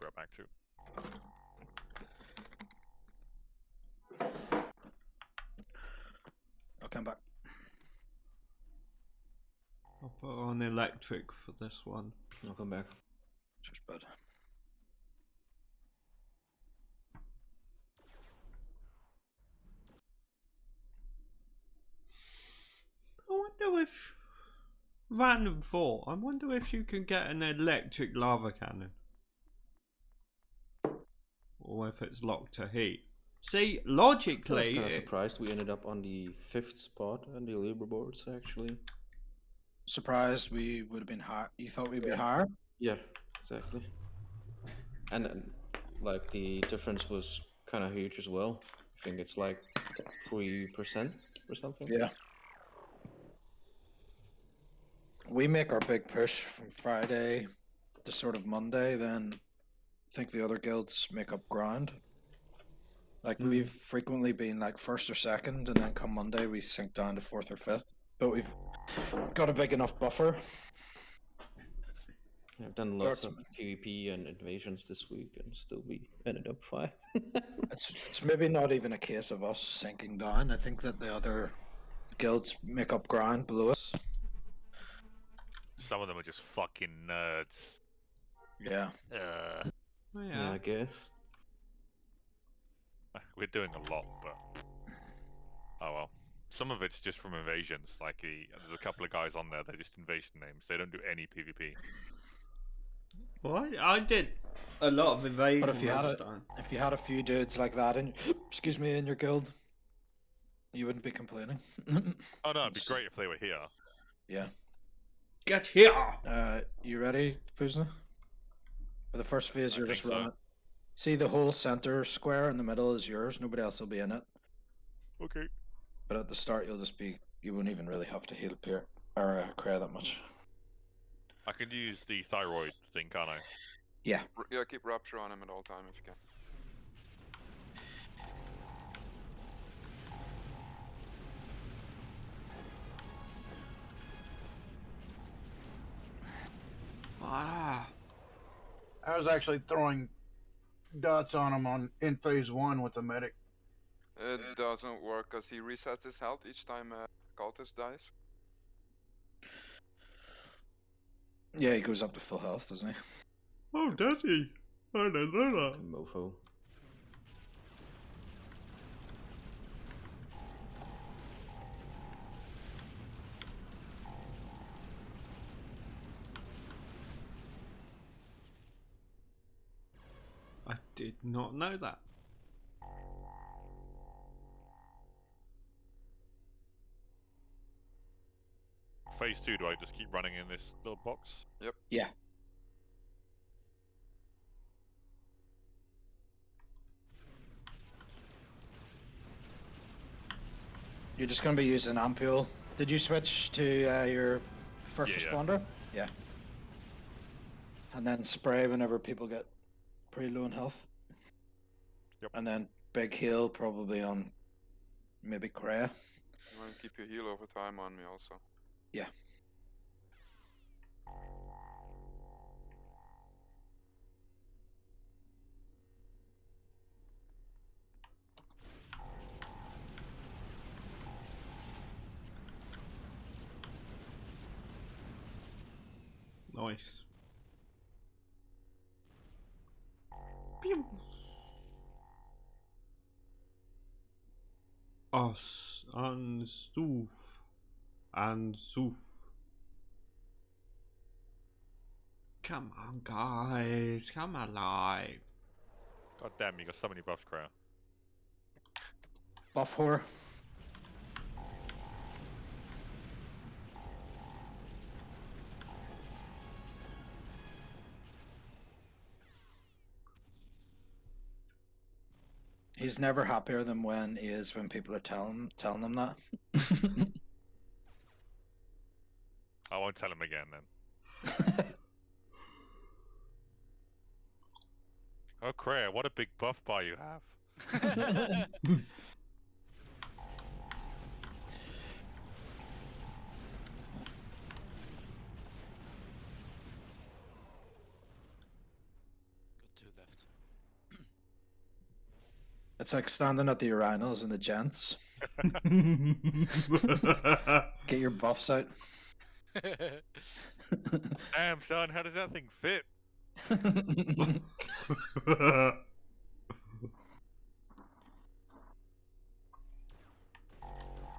go back to. I'll come back. I'll put on electric for this one. I'll come back. Just bad. I wonder if... Random thought. I wonder if you can get an electric lava cannon. Or if it's locked to heat. See, I was logically... kind of surprised we ended up on the 5th spot on the leaderboards, actually. Surprised we would have been high. You thought we'd be higher? Yeah, exactly. And like the difference was kind of huge as well. I think it's like 3% or something. Yeah. We make our big push from Friday to sort of Monday, then I think the other guilds make up ground. Like we've frequently been like first or second, and then come Monday we sink down to fourth or fifth. But we've got a big enough buffer. I've done lots of PvP and invasions this week, and still we ended up 5. It's maybe not even a case of us sinking down. I think that the other guilds make up ground below us. Some of them are just fucking nerds. Yeah. Yeah, I guess. We're doing a lot, but oh well. Some of it's just from invasions. Like there's a couple of guys on there. They're just invasion names. They don't do any PvP. Well, I did a lot of invasion. But if you had a few dudes like that in, excuse me, in your guild, you wouldn't be complaining. Oh no, it'd be great if they were here. Yeah. Get here! You ready, Fuzna? For the first phase, you're just think so. running. See, the whole center square in the middle is yours. Nobody else will be in it. Okay. But at the start, you won't even really have to heal Pier or Cray that much. I can use the thyroid thing, can't I? Yeah. Yeah, keep Rapture on him at all time if you can. Ah. I was actually throwing dots on him in phase 1 with the medic. It doesn't work because he resets his health each time cultist dies. Yeah, he goes up to full health, doesn't he? Oh, does he? I don't know that. Fucking mofo. I did not know that. Phase 2, do I just keep running in this little box? Yep. Yeah. You're just going to be using Ampule. Did you switch to your first responder? Yeah. And then spray whenever people get pretty low in health. Yep. And then big heal probably on maybe Cray. You want to keep your heal over time on me also. Yeah. Nice. Pew. Us and Stoof and Soof. Come on, guys, come alive. God damn, you got so many buffs, Crow. Buff whore. He's never happier than when he is when people are telling him that. I won't tell him again then. Oh, Cray, what a big buff bar you have. Got 2 left. It's like standing at the urinals and the gents. Get your buffs out. Damn, son, how does that thing fit?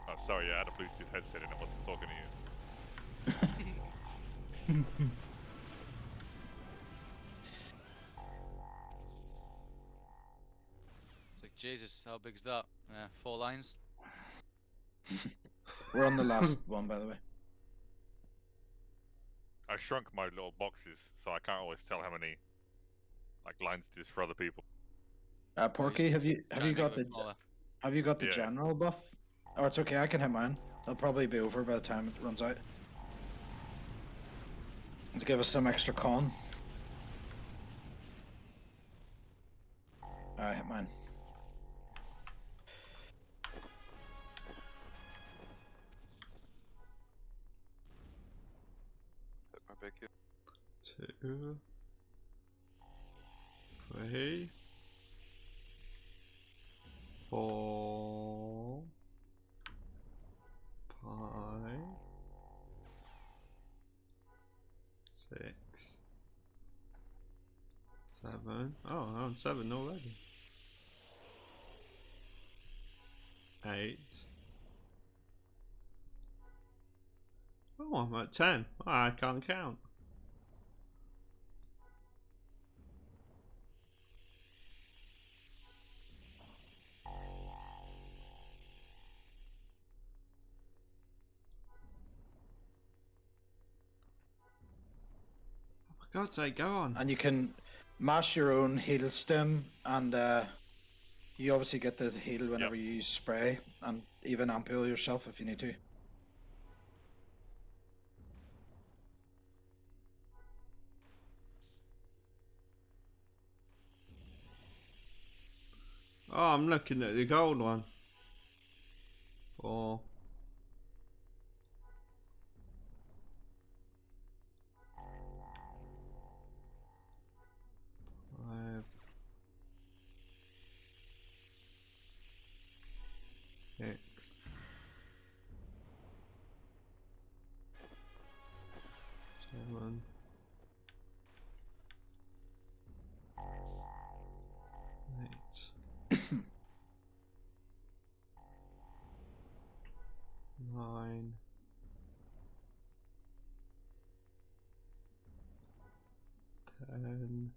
Oh, sorry, I had a Bluetooth headset and I wasn't talking to you. It's like, Jesus, how big's that? 4 lines? We're on the last one, by the way. I shrunk my little boxes, so I can't always tell how many like lines it is for other people. Porky, have you Trying to got make it the smaller. Yeah. general buff? Oh, it's okay. I can hit mine. It'll probably be over by the time it runs out. To give us some extra con. I hit mine. Hit my big hit. 2, 3, 4, 5, 6, 7. Oh, I'm on 7 already. 8. Oh, I'm at 10. Oh, I can't count. For God's sake, go on. And you can mash your own heal stem, and you obviously get the heal whenever you use spray, and even ampule yourself if you need to. Oh, I'm looking at the gold one. 4. 5. 6. 7. 8. 9. 10.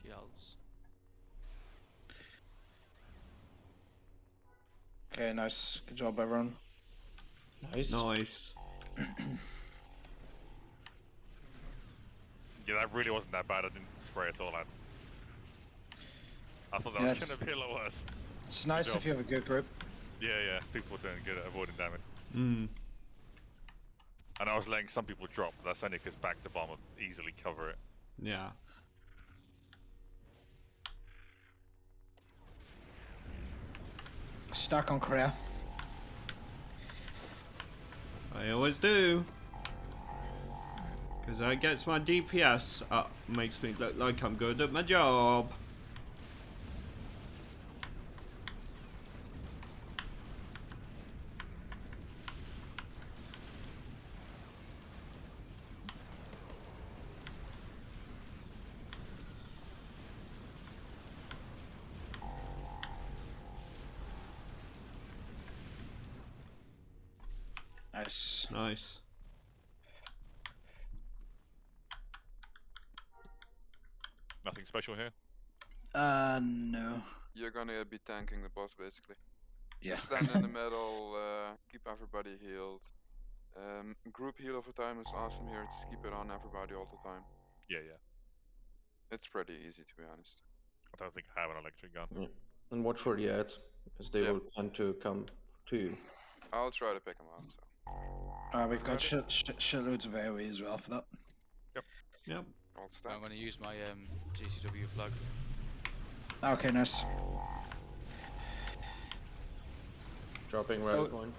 'Gals. Okay, nice. Good job, everyone. Nice. Nice. Yeah, that really wasn't that bad. I didn't spray at all. I thought that Yeah, was gonna be a lot worse. It's nice job. if you have a good group. Yeah, people were doing good at avoiding damage. Mm. And I was letting some people drop, but that's only because back to bomb would easily cover it. Yeah. Stack on Korea. I always do. Because that gets my DPS up, makes me look like I'm good at my job. Nice. Nice. Nothing special here. No. You're gonna be tanking the boss basically. Yeah. Stand in the middle, keep everybody healed. Group heal over time is awesome here. Just keep it on everybody all the time. Yeah. It's pretty easy to be honest. I don't think I have an electric gun. Yeah. And watch for the ads, because they will tend to come to you. I'll try to pick them up. So We've got shitloads of AoE as well for that. Yep. I'll stack. I'm going to use my GCW flag. Okay, nice. Dropping rally Oh. point.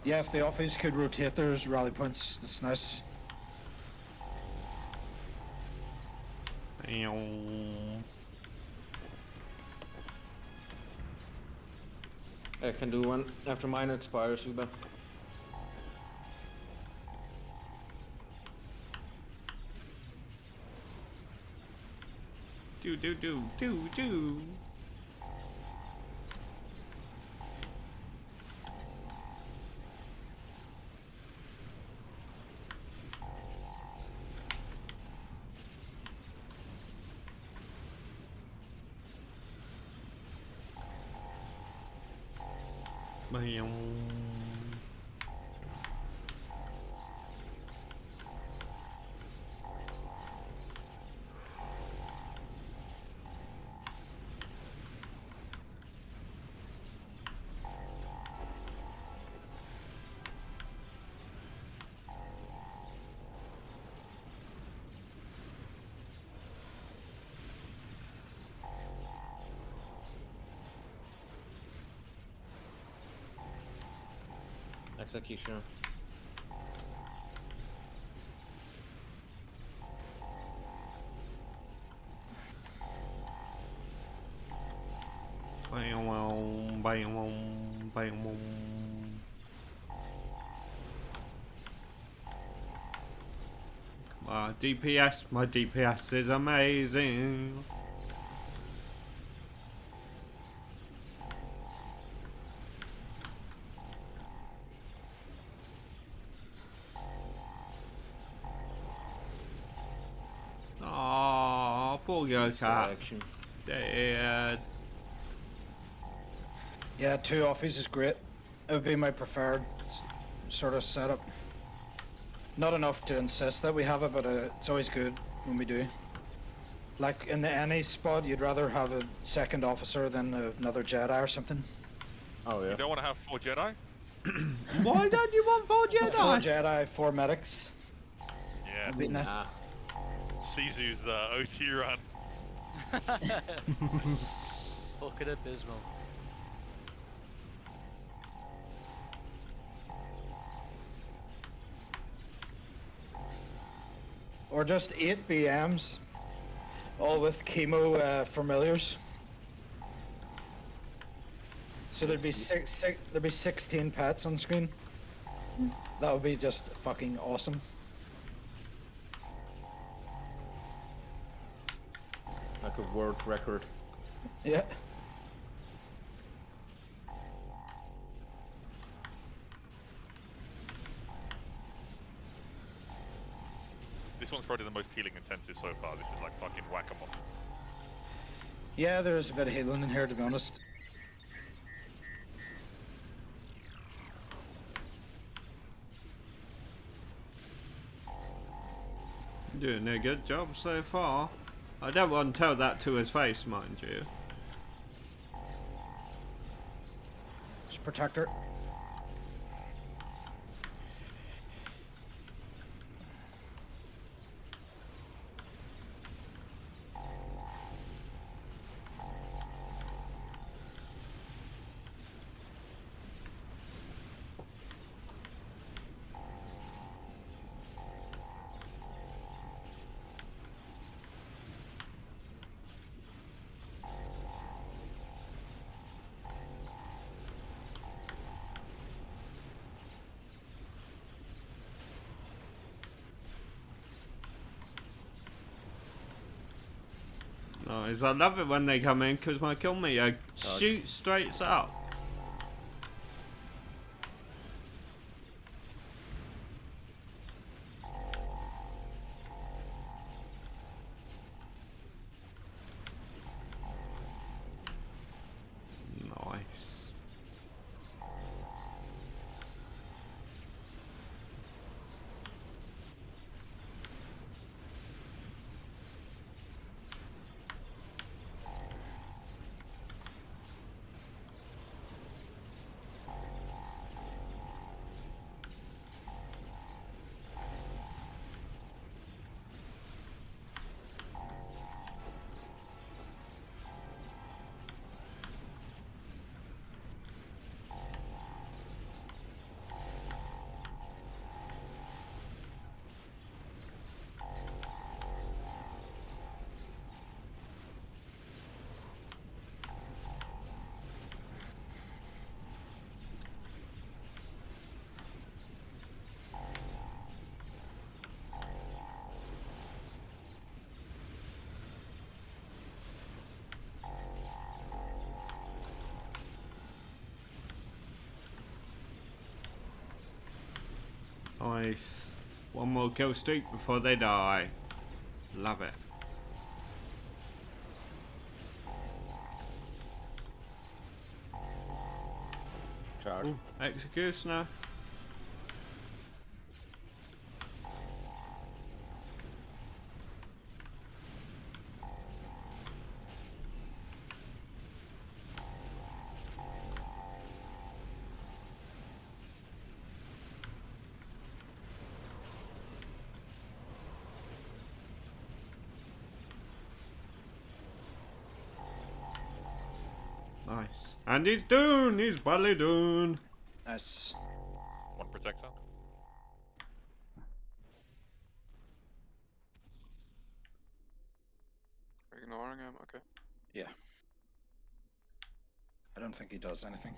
Yeah, if the office could rotate their rally points, that's nice. I can do one after mine expires, Uber. Do. Executioner. DPS, my DPS is amazing. Oh, poor Jekk'Jekk. Action. Dead. Yeah, 2 office is great. It would be my preferred sort of setup. Not enough to insist that we have it, but it's always good when we do. Like in the any spot, you'd rather have a second officer than another Jedi or something. Oh yeah. You don't want to have 4 Jedi? Why don't you want 4 Jedi? 4 Jedi, 4 medics. Yeah. Would be nice. Nah. Sizu's OT run. Fucking abysmal. Or just 8 BMs, all with chemo familiars. So there'd be there'd be 16 pets on screen. That would be just fucking awesome. Like a world record. Yeah. This one's probably the most healing intensive so far. This is like fucking whack-a-mole. Yeah, there's a bit of healing in here, to be honest. Doing a good job so far. I don't want to tell that to his face, mind you. Just protect her. Nice. I love it when they come in because my kill meter shoots straight up. Nice. Nice. One more kill streak before they die. Love it. Charge. Ooh, executioner. Nice. And he's done! He's badly done! Nice. One protector. Ignoring him, okay. Yeah. I don't think he does anything.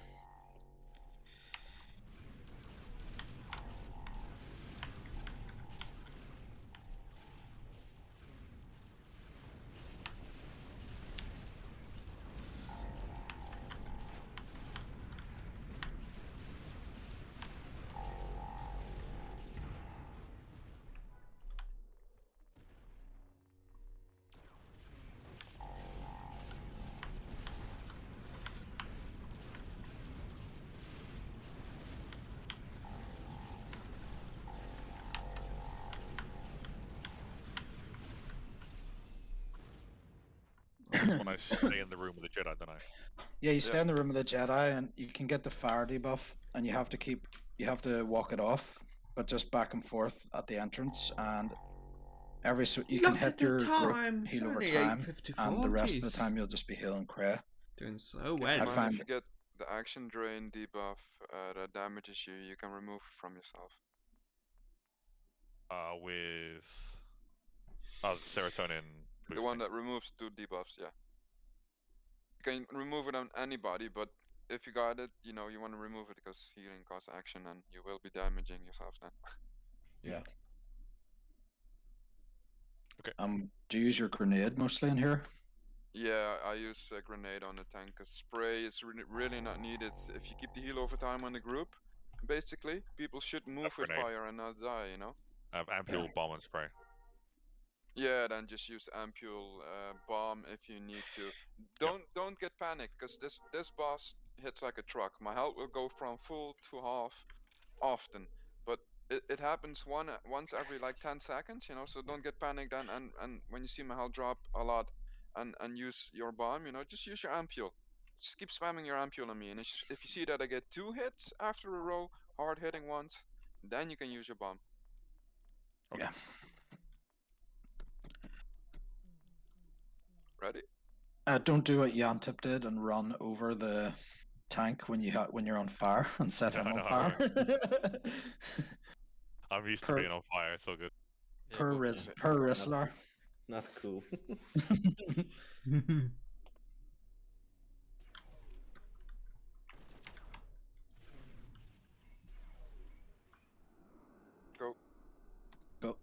That's when I stay in the room with the Jedi, don't I? Yeah, you stay in the room of the Jedi, and you can get the fire debuff, and you have to walk it off, but just back and forth at the entrance, and you can hit your group heal over time, and the rest of the time you'll just be healing Kraya. Doing so Keep well. in I mind, find- if you get the action drain debuff that damages you, you can remove it from yourself. With serotonin. The one that removes 2 debuffs, yeah. You can remove it on anybody, but if you got it, you know, you want to remove it because healing costs action and you will be damaging yourself then. Yeah. Okay. Do you use your grenade mostly in here? Yeah, I use a grenade on the tank because spray is really not needed. If you keep the heal over time on the group, basically, people should move with grenade. fire and not die, you know? Ampule, bomb, and spray. Yeah, then just use ampule bomb if you need to. Don't get panicked because this boss hits like a truck. My health will go from full to half often, but it happens once every like 10 seconds, you know. So don't get panicked and when you see my health drop a lot and use your bomb, you know, just use your ampule. Just keep spamming your ampule on me, and if you see that I get 2 hits after a row, hard hitting ones, then you can use your bomb. Okay. Yeah. Ready? Don't do what Yantip did and run over the tank when you're on fire and set him on No. fire. I'm used to Per- being on fire. It's all good. Yeah, per go for Riz, it. per Rizzler. Not cool. Go. Go.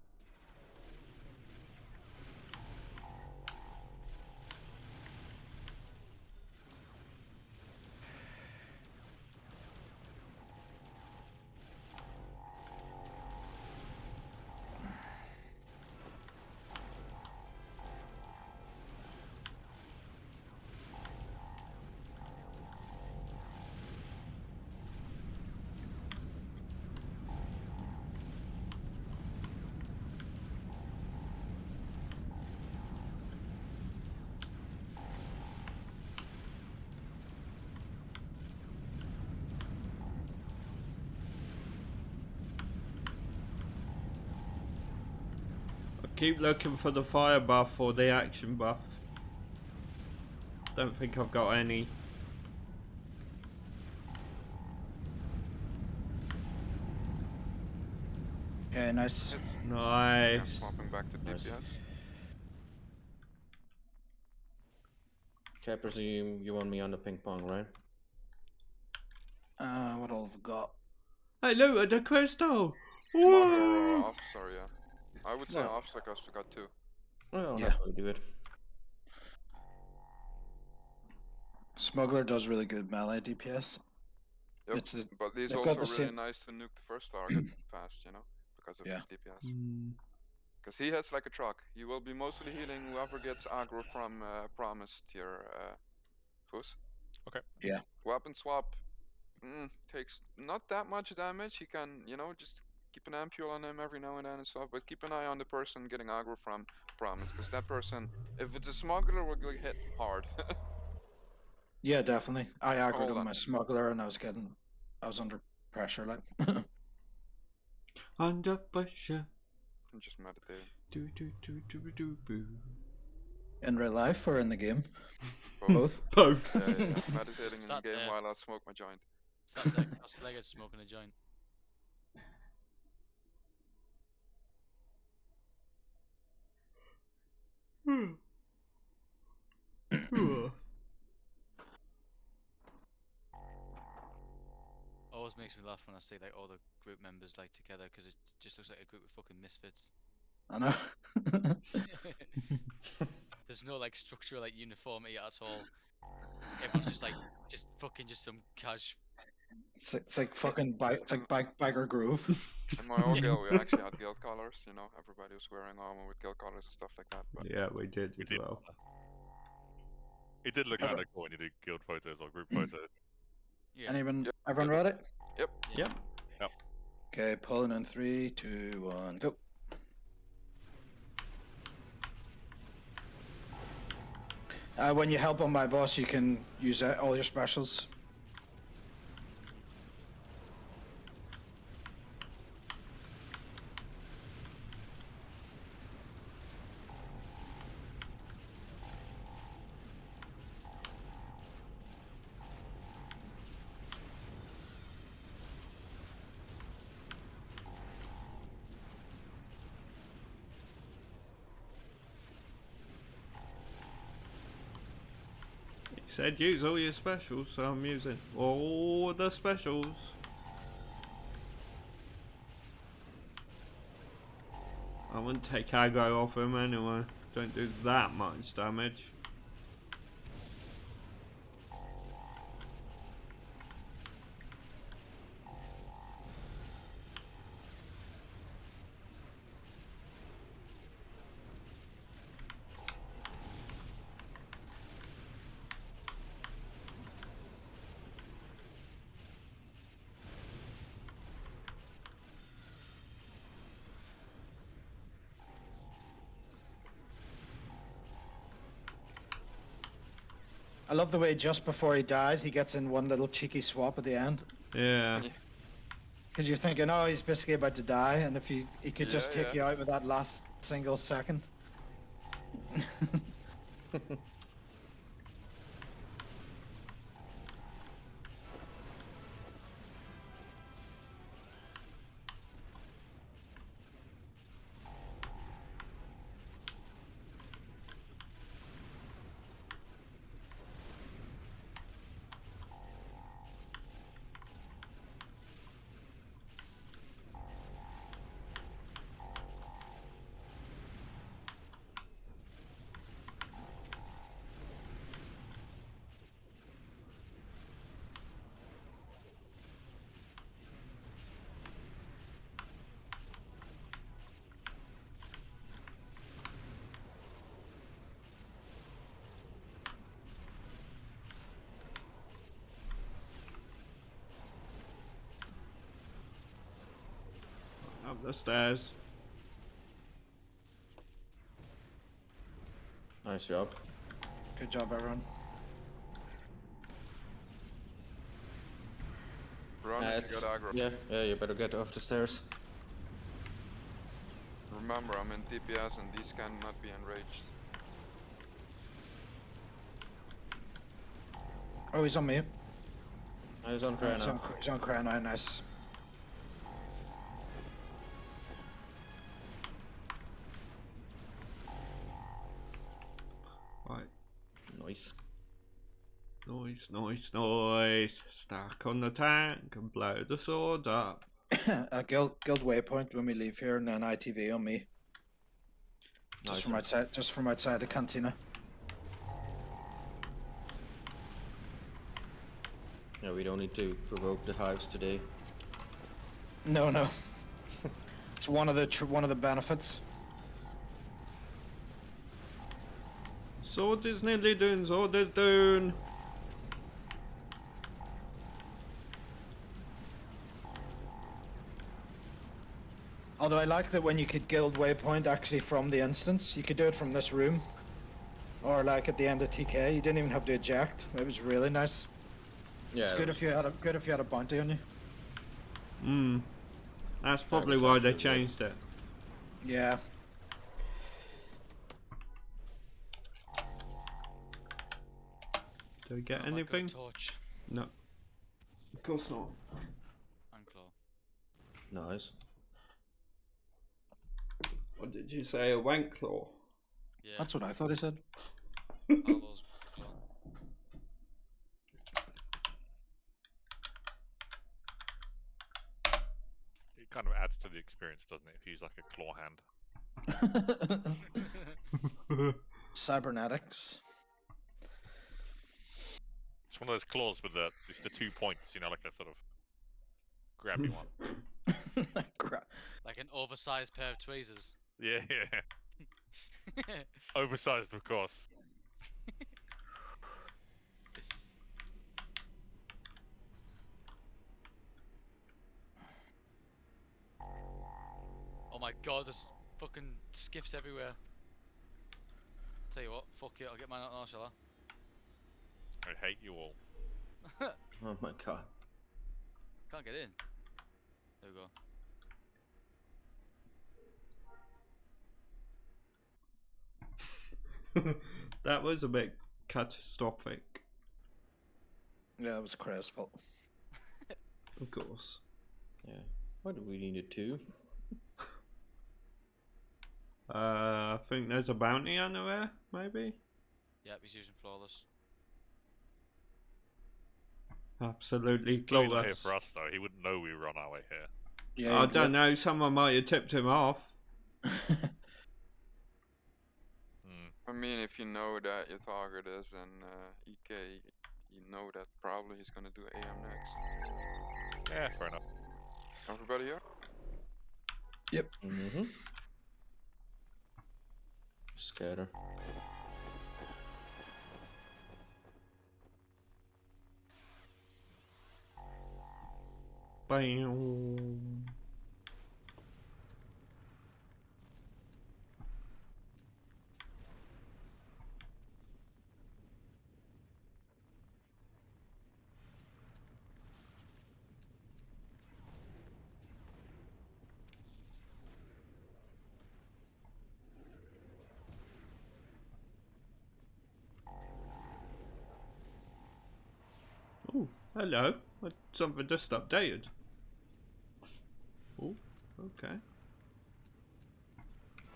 Keep looking for the fire buff or the action buff. Don't think I've got any. Okay, nice. Nice. Yeah, swapping back to Nice. DPS. Okay, I presume you want me on the ping pong, right? What all have we got? Hey, look at the crystal. Commando Whoa. or officer, yeah. I would say Well. officer because we got 2. Well, Yeah. happily do it. Smuggler does really good melee DPS. Yep. It's the, But he's they've also got the really same- nice to nuke the first target fast, you know? because of Yeah. his DPS. Because he has like a truck. He will be mostly healing whoever gets aggro from Promise tier Fus. Okay. Yeah. Weapon swap takes not that much damage. He can, just keep an ampule on him every now and then and stuff. But keep an eye on the person getting aggro from Promise, because that person, if it's a smuggler, will get hit hard. Yeah, definitely. I aggroed Hold on on. my smuggler and I was under pressure, like. Under pressure. I'm just meditating. Do do do do do boo. In real life or in the game? Both. Both. Both. Yeah. Meditating in It's the not game there. while I smoke my joint. Sat there cross-legged smoking a joint. Always makes me laugh when I see like all the group members like together, because it just looks like a group of fucking misfits. I know. There's no like structure, like uniformity at all. Everyone's just like, just some cash. It's like fucking Biker Grove. In my old guild, we actually had guild colors. Everybody was wearing armor with guild colors and stuff like that. But Yeah, we did We as did. well. It did look Ever- kind of cool when you did guild photos or group photos. Yeah. Anyone? Yep. Everyone read it? Yep. Yep. Okay, pulling in 3, 2, 1, go. When you help on my boss, you can use all your specials. He said use all your specials, so I'm using all the specials. I wouldn't take aggro off him anyway. Don't do that much damage. I love the way just before he dies, he gets in one little cheeky swap at the end. Yeah. Because you're thinking, oh, he's basically about to die, and if he could just Yeah, take you out with that last single second. Up the stairs. Nice job. Good job, everyone. Run if you got aggro. Yeah, you better get off the stairs. Remember, I'm in DPS and these cannot be enraged. Oh, he's on me. I was on cry now. He's on cry now, nice. Right. Nice. Nice. Stack on the tank and blow the sword up. A guild waypoint when we leave here, and then ITV on me. Just Nice. from outside the cantina. Yeah, we don't need to provoke the hives today. No. It's one of the benefits. Sword is nearly done. Sword is done. Although I like that when you could guild waypoint actually from the instance, you could do it from this room, or like at the end of TK. You didn't even have to eject. It was really nice. Yeah, It's good if you had a bounty on you. Hmm. That's probably was why they actually good. changed it. Yeah. Do we get Oh, I got a anything? torch No. Of course not. and claw. Nice. What did you say? A wank claw? Yeah. That's what I thought he said. Aldo's claw. It kind of adds to the experience, doesn't it? If you use like a claw hand. Cybernetics. It's one of those claws with just the 2 points, you know, like a sort of grabby one. Like an oversized pair of tweezers. Yeah, yeah. Oversized, of course. Oh my god, there's fucking skiffs everywhere. Tell you what, fuck it, I'll get mine out now, shall I hate you all. I? Oh my god. Can't get in. There we go. That was a bit catastrophic. Yeah, it was Cray's fault. Of course. Yeah. Why do we need it too? I think there's a bounty on there, maybe? Yep, he's using flawless. Absolutely He's clearly not here flawless. for us, though. He wouldn't know we were on our way here. Yeah, I don't know, someone might have tipped him off. I mean, if you know that your target is an EK, you know that probably he's gonna do AM next. Yeah, fair enough. Everybody here? Yep. Mm-hmm. Scatter. Bam. Oh, hello. Something just updated. Oh, okay.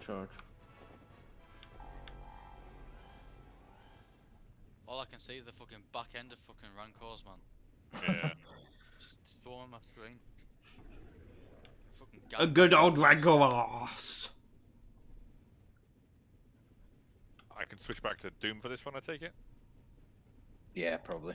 Charge. All I can see is the fucking back end of fucking Rancors, man. Yeah. Just throw on my screen. Fucking A good old Rancors. I can switch back to Doom for this one, I take it? Yeah, probably.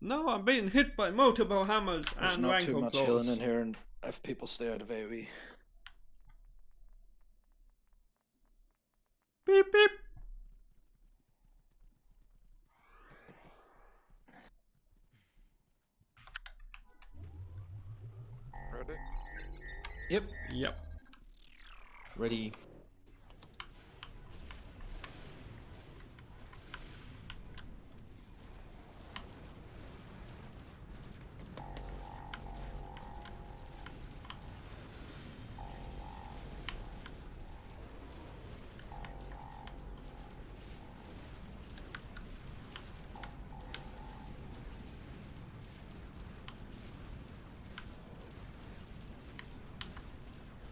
No, I'm being hit by multiple hammers There's and not Rancor too much claws. healing in here, and if people stay out of AoE. Beep beep. Ready? Yep. Yep. Ready.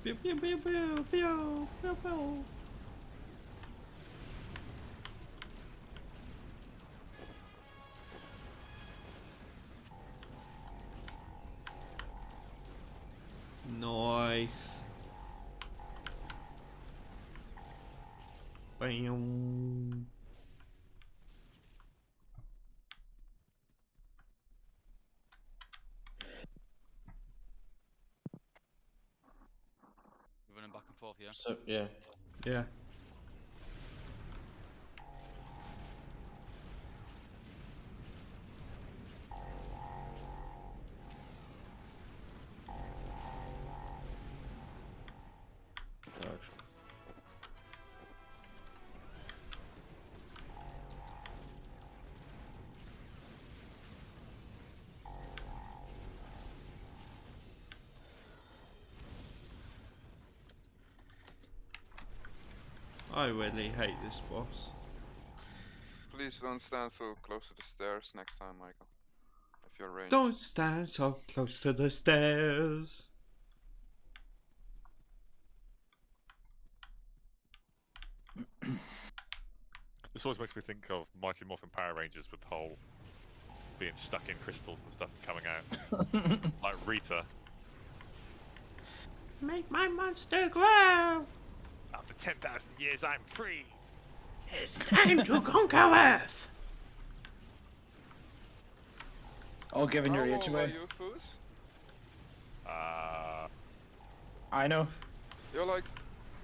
Pew pew pew pew pew pew pew. Nice. Bam. up here. So yeah. Yeah. Charge. I really hate this boss. Please don't stand so close to the stairs next time, Michael. If you're ranged. Don't stand so close to the stairs. This always makes me think of Mighty Morphin Power Rangers with the whole being stuck in crystals and stuff coming out. Like Rita. Make my monster grow. After 10,000 years, I'm free. It's time to conquer Earth. All giving your How age old are away. you, Foos? I know. You're like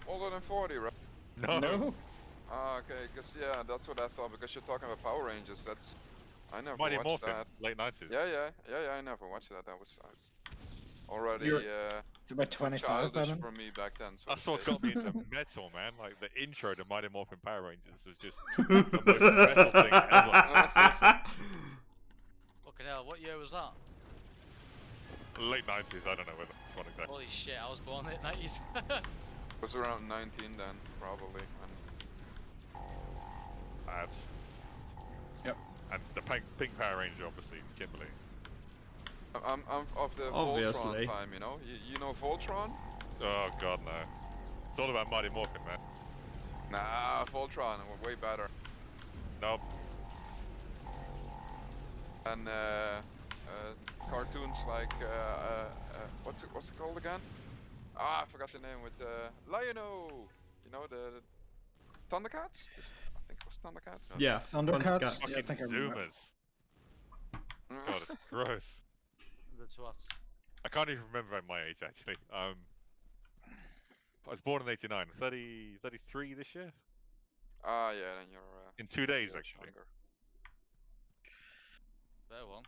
older than 40, right? No. No. Ah, okay, because yeah, that's what I thought. Because you're talking about Power Rangers. That's I never Mighty watched Morphin, that. late 90s. Yeah. I never watched that. I was already You're about 25 by childish then. for me back then. So That's to what say. got me into metal, man. Like the intro to Mighty Morphin Power Rangers was just the most metal thing ever. Fucking hell, what year was that? Late 90s, I don't know which one exactly. Holy shit, I was born late 90s. I was around 19 then, probably. That's... Yep. And the pink Power Ranger, obviously, Kimberly. I'm of the Obviously. Voltron time, you know. You know Voltron? Oh god, no. It's all about Mighty Morphin, man. Nah, Voltron, way better. Nope. And cartoons like what's it called again? Ah, I forgot the name with Lion-O. You know the Thundercats? I think it was Thundercats. Yeah, Thundercats. Fucking Yeah, I think I remember. Zoomers. God, it's gross. The twats. I can't even remember my age, actually. I was born in 89. 33 this year? Ah, yeah, then you're In 2 days, you're actually. younger. There one.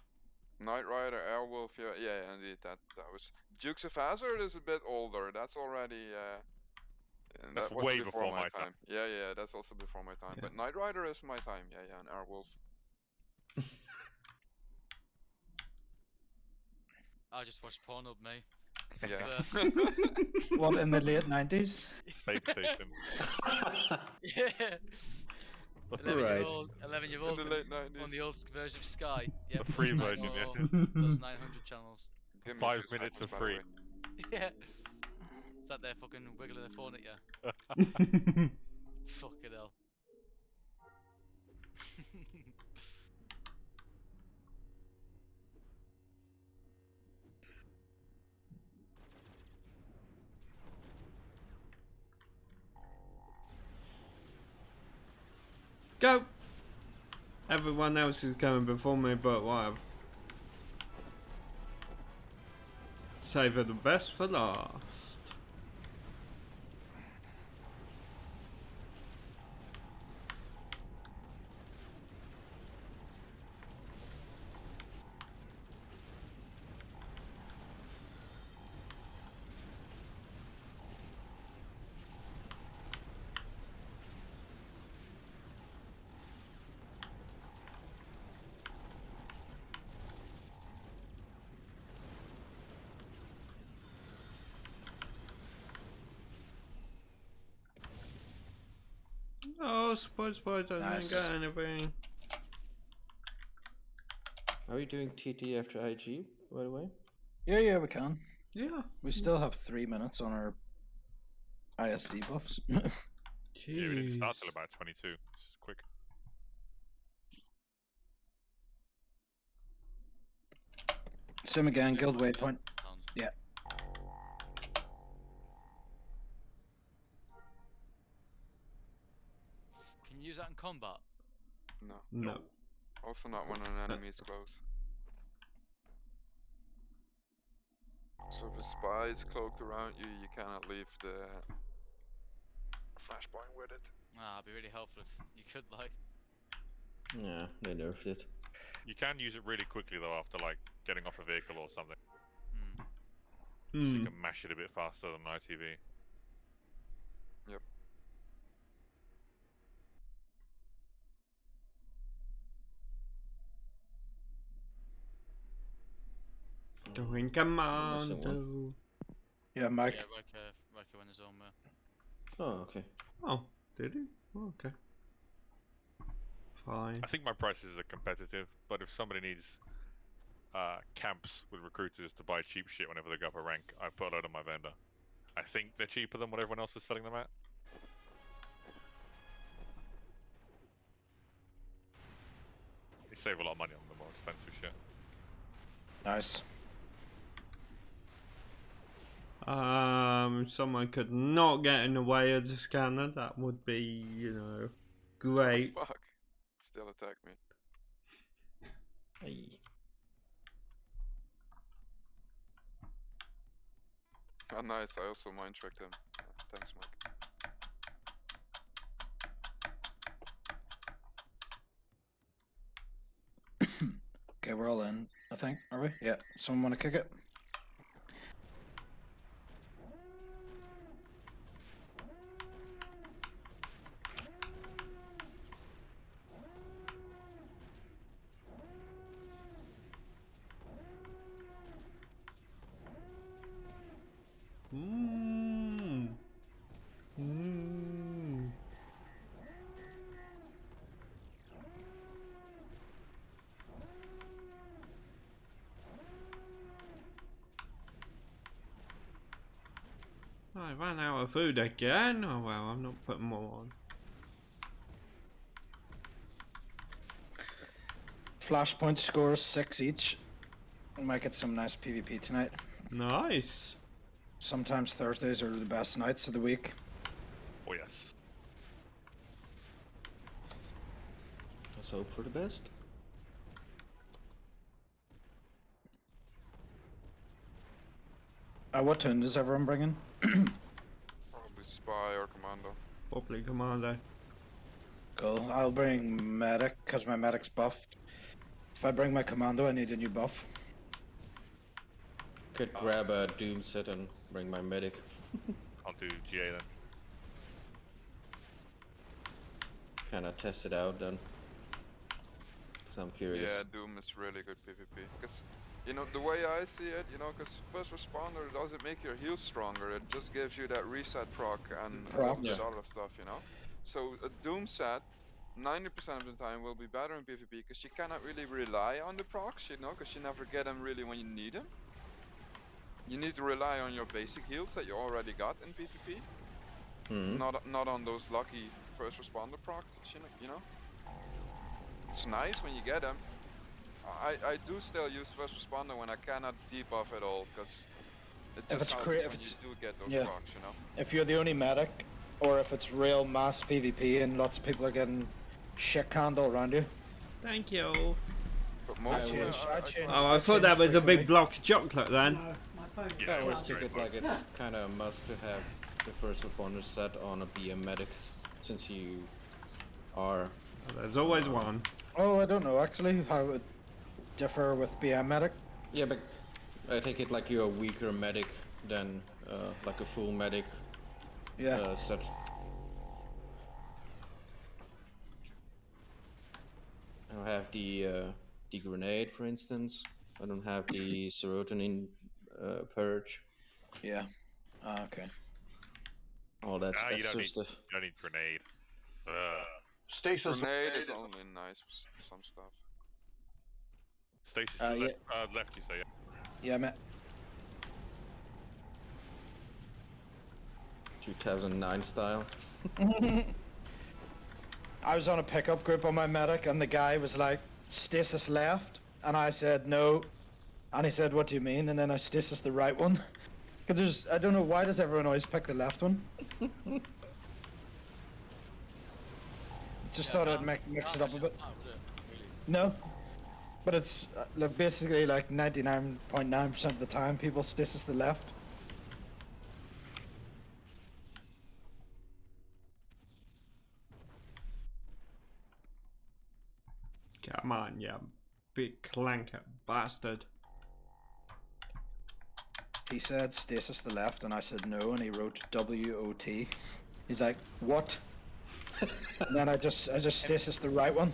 Knight Rider, Airwolf, yeah, indeed, that was Dukes of Hazzard is a bit older. That's already and That's that was way before before my my time. time. Yeah, that's also before my time. Yeah. But Knight Rider is my time. Yeah, and Airwolf. I just watched Pornhub, me. Yeah. What, in the late 90s? Babe station. Yeah. Right. 11-year-old In the late 90s. on the old version of Sky. Yep, The free those version, yeah. Those 900 channels. Give me 5 2 minutes seconds, of by the free. way. Yeah. Sat there fucking wiggling the phone at you. Fucking hell. Go! Everyone else is going before me, but whatever. Save the best for last. Oh, suppose I didn't Nice. get anything. Are we doing TT after IG, by the way? Yeah, we can. Yeah. We still have 3 minutes on our ISD buffs. Yeah, we didn't start Jeez. till about 22. It's quick. Sim again, guild waypoint. Yeah. Can you use that in combat? No. No. Also not when an enemy is close. So if a spy is cloaked around you, you cannot leave the flashpoint with it. Ah, it'd be really helpful if you could, like. Yeah, they nerfed it. You can use it really quickly though after like getting off a vehicle or something. Hmm. So you Hmm. can mash it a bit faster than an ITV. Yep. Doing missing one. Commando. Yeah, Mike. Yeah, Riker went his own way. Oh, okay. Oh, did he? Oh, okay. Fine. I think my prices are competitive, but if somebody needs camps with recruiters to buy cheap shit whenever they go up a rank, I put a load on my vendor. I think they're cheaper than what everyone else was selling them at. You save a lot of money on the more expensive shit. Nice. Someone could not get in the way of the scanner. That would be, you know, great. Oh, fuck. Still attack me. Hey. Oh, nice. I also mind tracked him. Thanks, Mike. Okay, we're all in, I think. Are we? Yeah. Someone want to kick it? Mmm. Mmm. I ran out of food again. Oh well, I'm not putting more on. Flashpoint scores 6 each. We might get some nice PvP tonight. Nice. Sometimes Thursdays are the best nights of the week. Oh yes. Let's hope for the best. What tune is everyone bringing? Probably spy or commando. Probably Commando. Cool. I'll bring medic because my medic's buffed. If I bring my commando, I need a new buff. Could grab a doom set and bring my medic. I'll do GA then. Kinda test it out then. Cause I'm curious. Yeah, Doom is really good PvP. Because, you know, the way I see it, you know, because first responder doesn't make your heals stronger. It just gives you that reset proc and a little bit Yeah. other stuff, you know. So a Doom set, 90% of the time will be better in PvP because you cannot really rely on the procs, you know, because you never get them really when you need them. You need to rely on your basic heals that you already got in PvP. Mhm. Not on those lucky first responder procs, you know. It's nice when you get them. I do still use first responder when I cannot debuff at all, because it If just it's helps crea- when if it's- you do get those yeah. procs, you know. If you're the only medic, or if it's real mass PvP and lots of people are getting shit candle around you. Thank you. But most I changed- Oh, I thought that was a big block of chocolate then. Yeah, I always that's take great, it like it's kind of a must to have the first responder set on a BM medic, since you are. There's always one. Oh, I don't know actually how it would differ with BM medic. Yeah, but I take it like you're a weaker medic than like a full medic Yeah. set. I don't have the grenade, for instance. I don't have the serotonin purge. Yeah. Okay. All that Nah, you don't extra need- stuff. You don't need grenade. Stasis. grenade is only nice with some stuff. Stasis Yeah. left, you say, yeah? Yeah, man. 2009 style. I was on a pickup group on my medic, and the guy was like, "Stasis left," and I said no, and he said, "What do you mean?" And then I stasis the right one, because I don't know why does everyone always pick the left one. Just thought I'd mix it up a bit. No, but it's like basically like 99.9% of the time people stasis the left. Come on, you big clanker bastard. He said stasis the left, and I said no, and he wrote WOT. He's like, what? And then I just stasis the right one.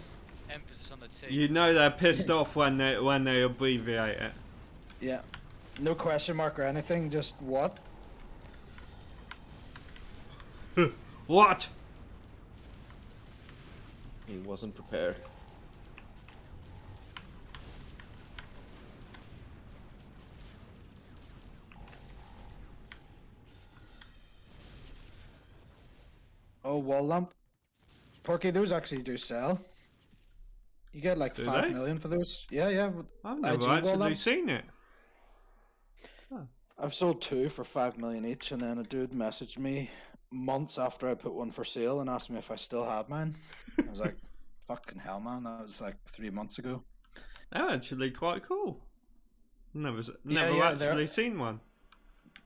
Emphasis on the T. You know they're pissed off when they abbreviate it. Yeah. No question mark or anything, just what? What? He wasn't prepared. Oh, wall lamp. Porky, those actually do sell. You get like Do 5 they? million for those. Yeah, yeah. I've IG never wall actually lamps. seen it. I've sold 2 for 5 million each, and then a dude messaged me months after I put one for sale and asked me if I still had mine. I was like, fucking hell, man. That was like 3 months ago. They're actually quite cool. Never yeah, they're- actually seen one.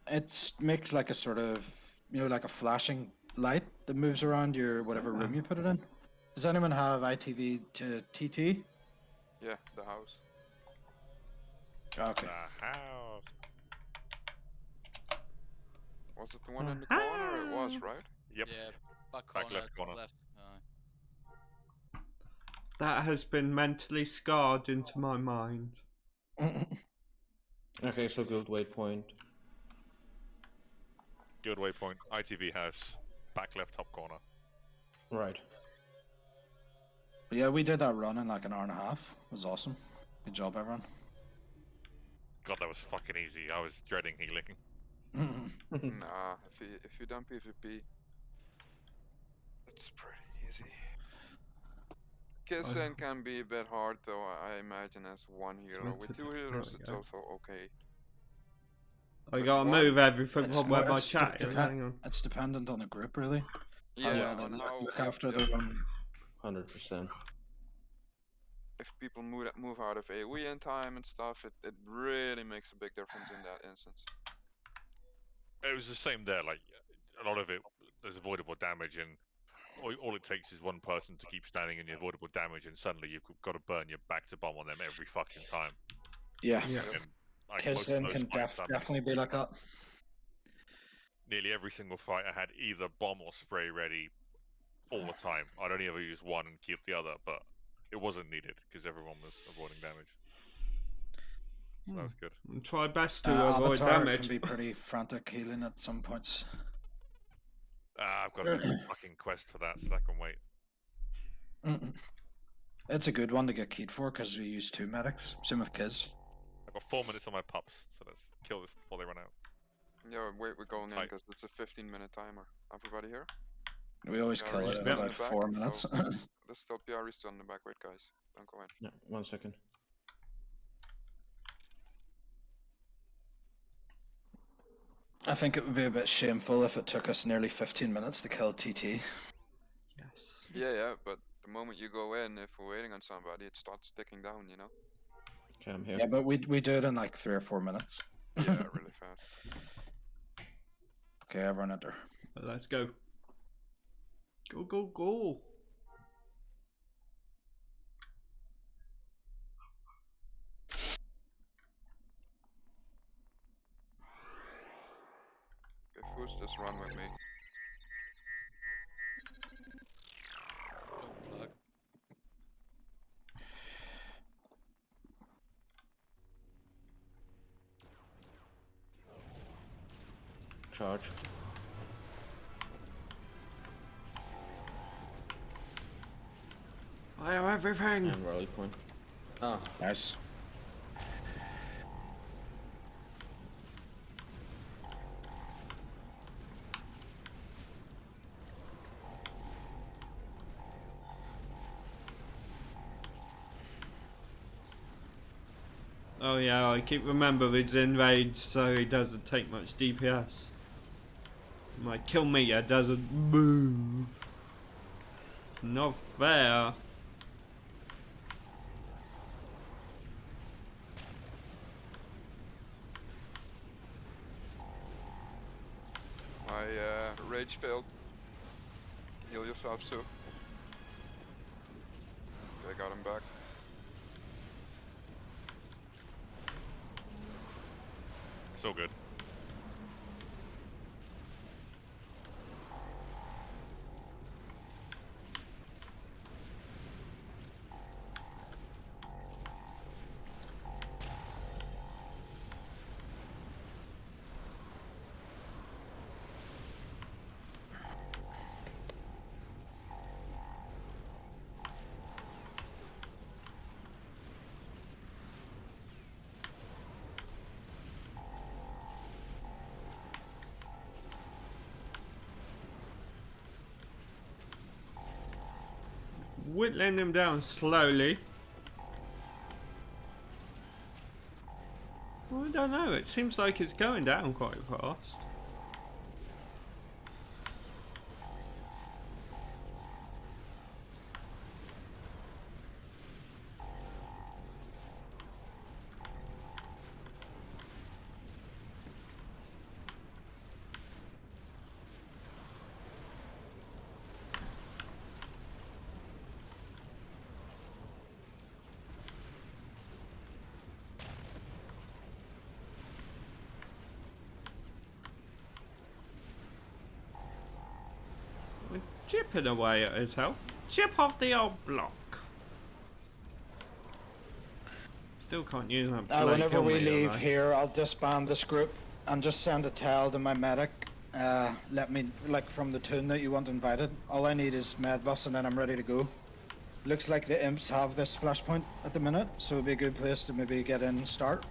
It makes like a sort of, like a flashing light that moves around your whatever room you put it in. Does anyone have ITV to TT? Yeah, the house. Okay. The house. Was it the one in the corner? It was, right? Yep. Yeah, back Back corner, left top corner. left. That has been mentally scarred into my mind. Okay, so guild waypoint. Good waypoint. ITV house. Back left top corner. Right. Yeah, we did that run in like an hour and a half. It was awesome. Good job, everyone. God, that was fucking easy. I was dreading healing. Nah, if you done PvP, it's pretty easy. Kissing can be a bit hard though, I imagine, as one healer. With 2 healers, it's also okay. I gotta move everything It's from where more- my it's chat is. depen- Hang on. It's dependent on the group, really. Yeah, well they on look, how look after their own. 100%. if people move out of AoE in time and stuff, it really makes a big difference in that instance. It was the same there. Like a lot of it, there's avoidable damage, and all it takes is one person to keep standing in the avoidable damage, and suddenly you've got to burn your back to bomb on them every fucking time. Yeah. Yeah. And like most of Kissing those can fights I've been definitely be like that. nearly every single fight I had either bomb or spray ready all the time. I'd only ever use one and keep the other, but it wasn't needed because everyone was avoiding damage. So that was good. And try best to avoid Avatar damage. can be pretty frantic healing at some points. I've got a fucking quest for that, so that can wait. It's a good one to get keyed for because we use 2 medics. Same with Kiz. I've got 4 minutes on my pups, so let's kill this before they run out. Yeah, wait, we're going in Tight. because it's a 15-minute timer. Everybody here? We always Yeah, kill we're it in still in about the back, 4 minutes. so- There's still PRE still in the back. Wait, guys. Don't go in. Yeah, 1 second. I think it would be a bit shameful if it took us nearly 15 minutes to kill TT. Yes. Yeah, but the moment you go in, if we're waiting on somebody, it starts ticking down, you know? Okay, I'm here. Yeah, but we do it in like 3 or 4 minutes. Yeah, really fast. Okay, everyone enter. Let's go. Go, go, go. Okay, Foos, just run with me. Jump flag. Charge. I have everything. And rally point. Ah, Nice. Oh yeah, I keep remember it's in range, so he doesn't take much DPS. My kill meter doesn't move. Not fair. My rage failed. Heal yourself, Sue. Okay, got him back. It's all good. Whittling them down slowly. Well, I don't know, it seems like it's going down quite fast. We're chipping away at his health. Chip off the old block. Still can't use that blade Whenever gun we wheel, leave though. here, I'll disband this group and just send a tell to my medic. Let me, like, from the tune that you want invited. All I need is med buffs and then I'm ready to go. Looks like the imps have this flashpoint at the minute, so it'd be a good place to maybe get in and start.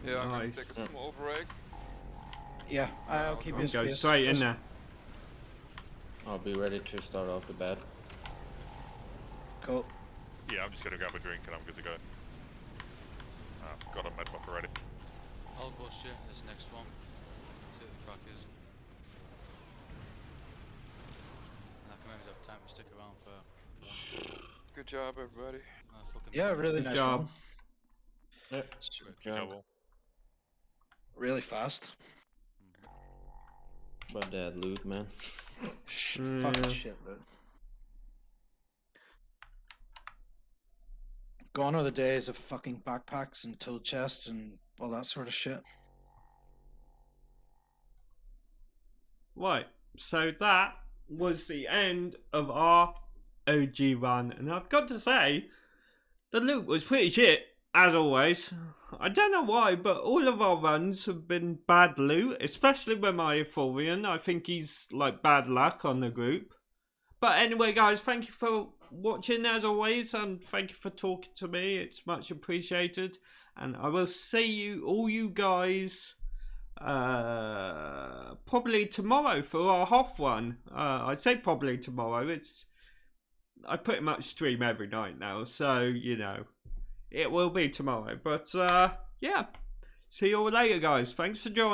Yeah, I'm gonna Nice. take a small break. Yeah, I'll keep you Go space. straight in Just- there. I'll be ready to start off the bat. Cool. Yeah, I'm just gonna grab a drink and I'm good to go. I've got a med buff already. I'll go straight to this next one. See what the crack is. And I can maybe have time to stick around for. Good job, everybody. Fucking Yeah, really Good nice job. one. Yeah, Good job. job all. Really fast. But that loot, man. Fucking shit, dude. Gone are the days of fucking backpacks and tool chests and all that sort of shit. Right, so that was the end of our OG run, and I've got to say, the loot was pretty shit, as always. I don't know why, but all of our runs have been bad loot, especially with my Euphorian. I think he's like bad luck on the group. But anyway, guys, thank you for watching as always, and thank you for talking to me. It's much appreciated, and I will see you, all you guys, probably tomorrow for our Hoth run. I say probably tomorrow. I pretty much stream every night now, so you know it will be tomorrow. But yeah, see you all later, guys. Thanks for joining.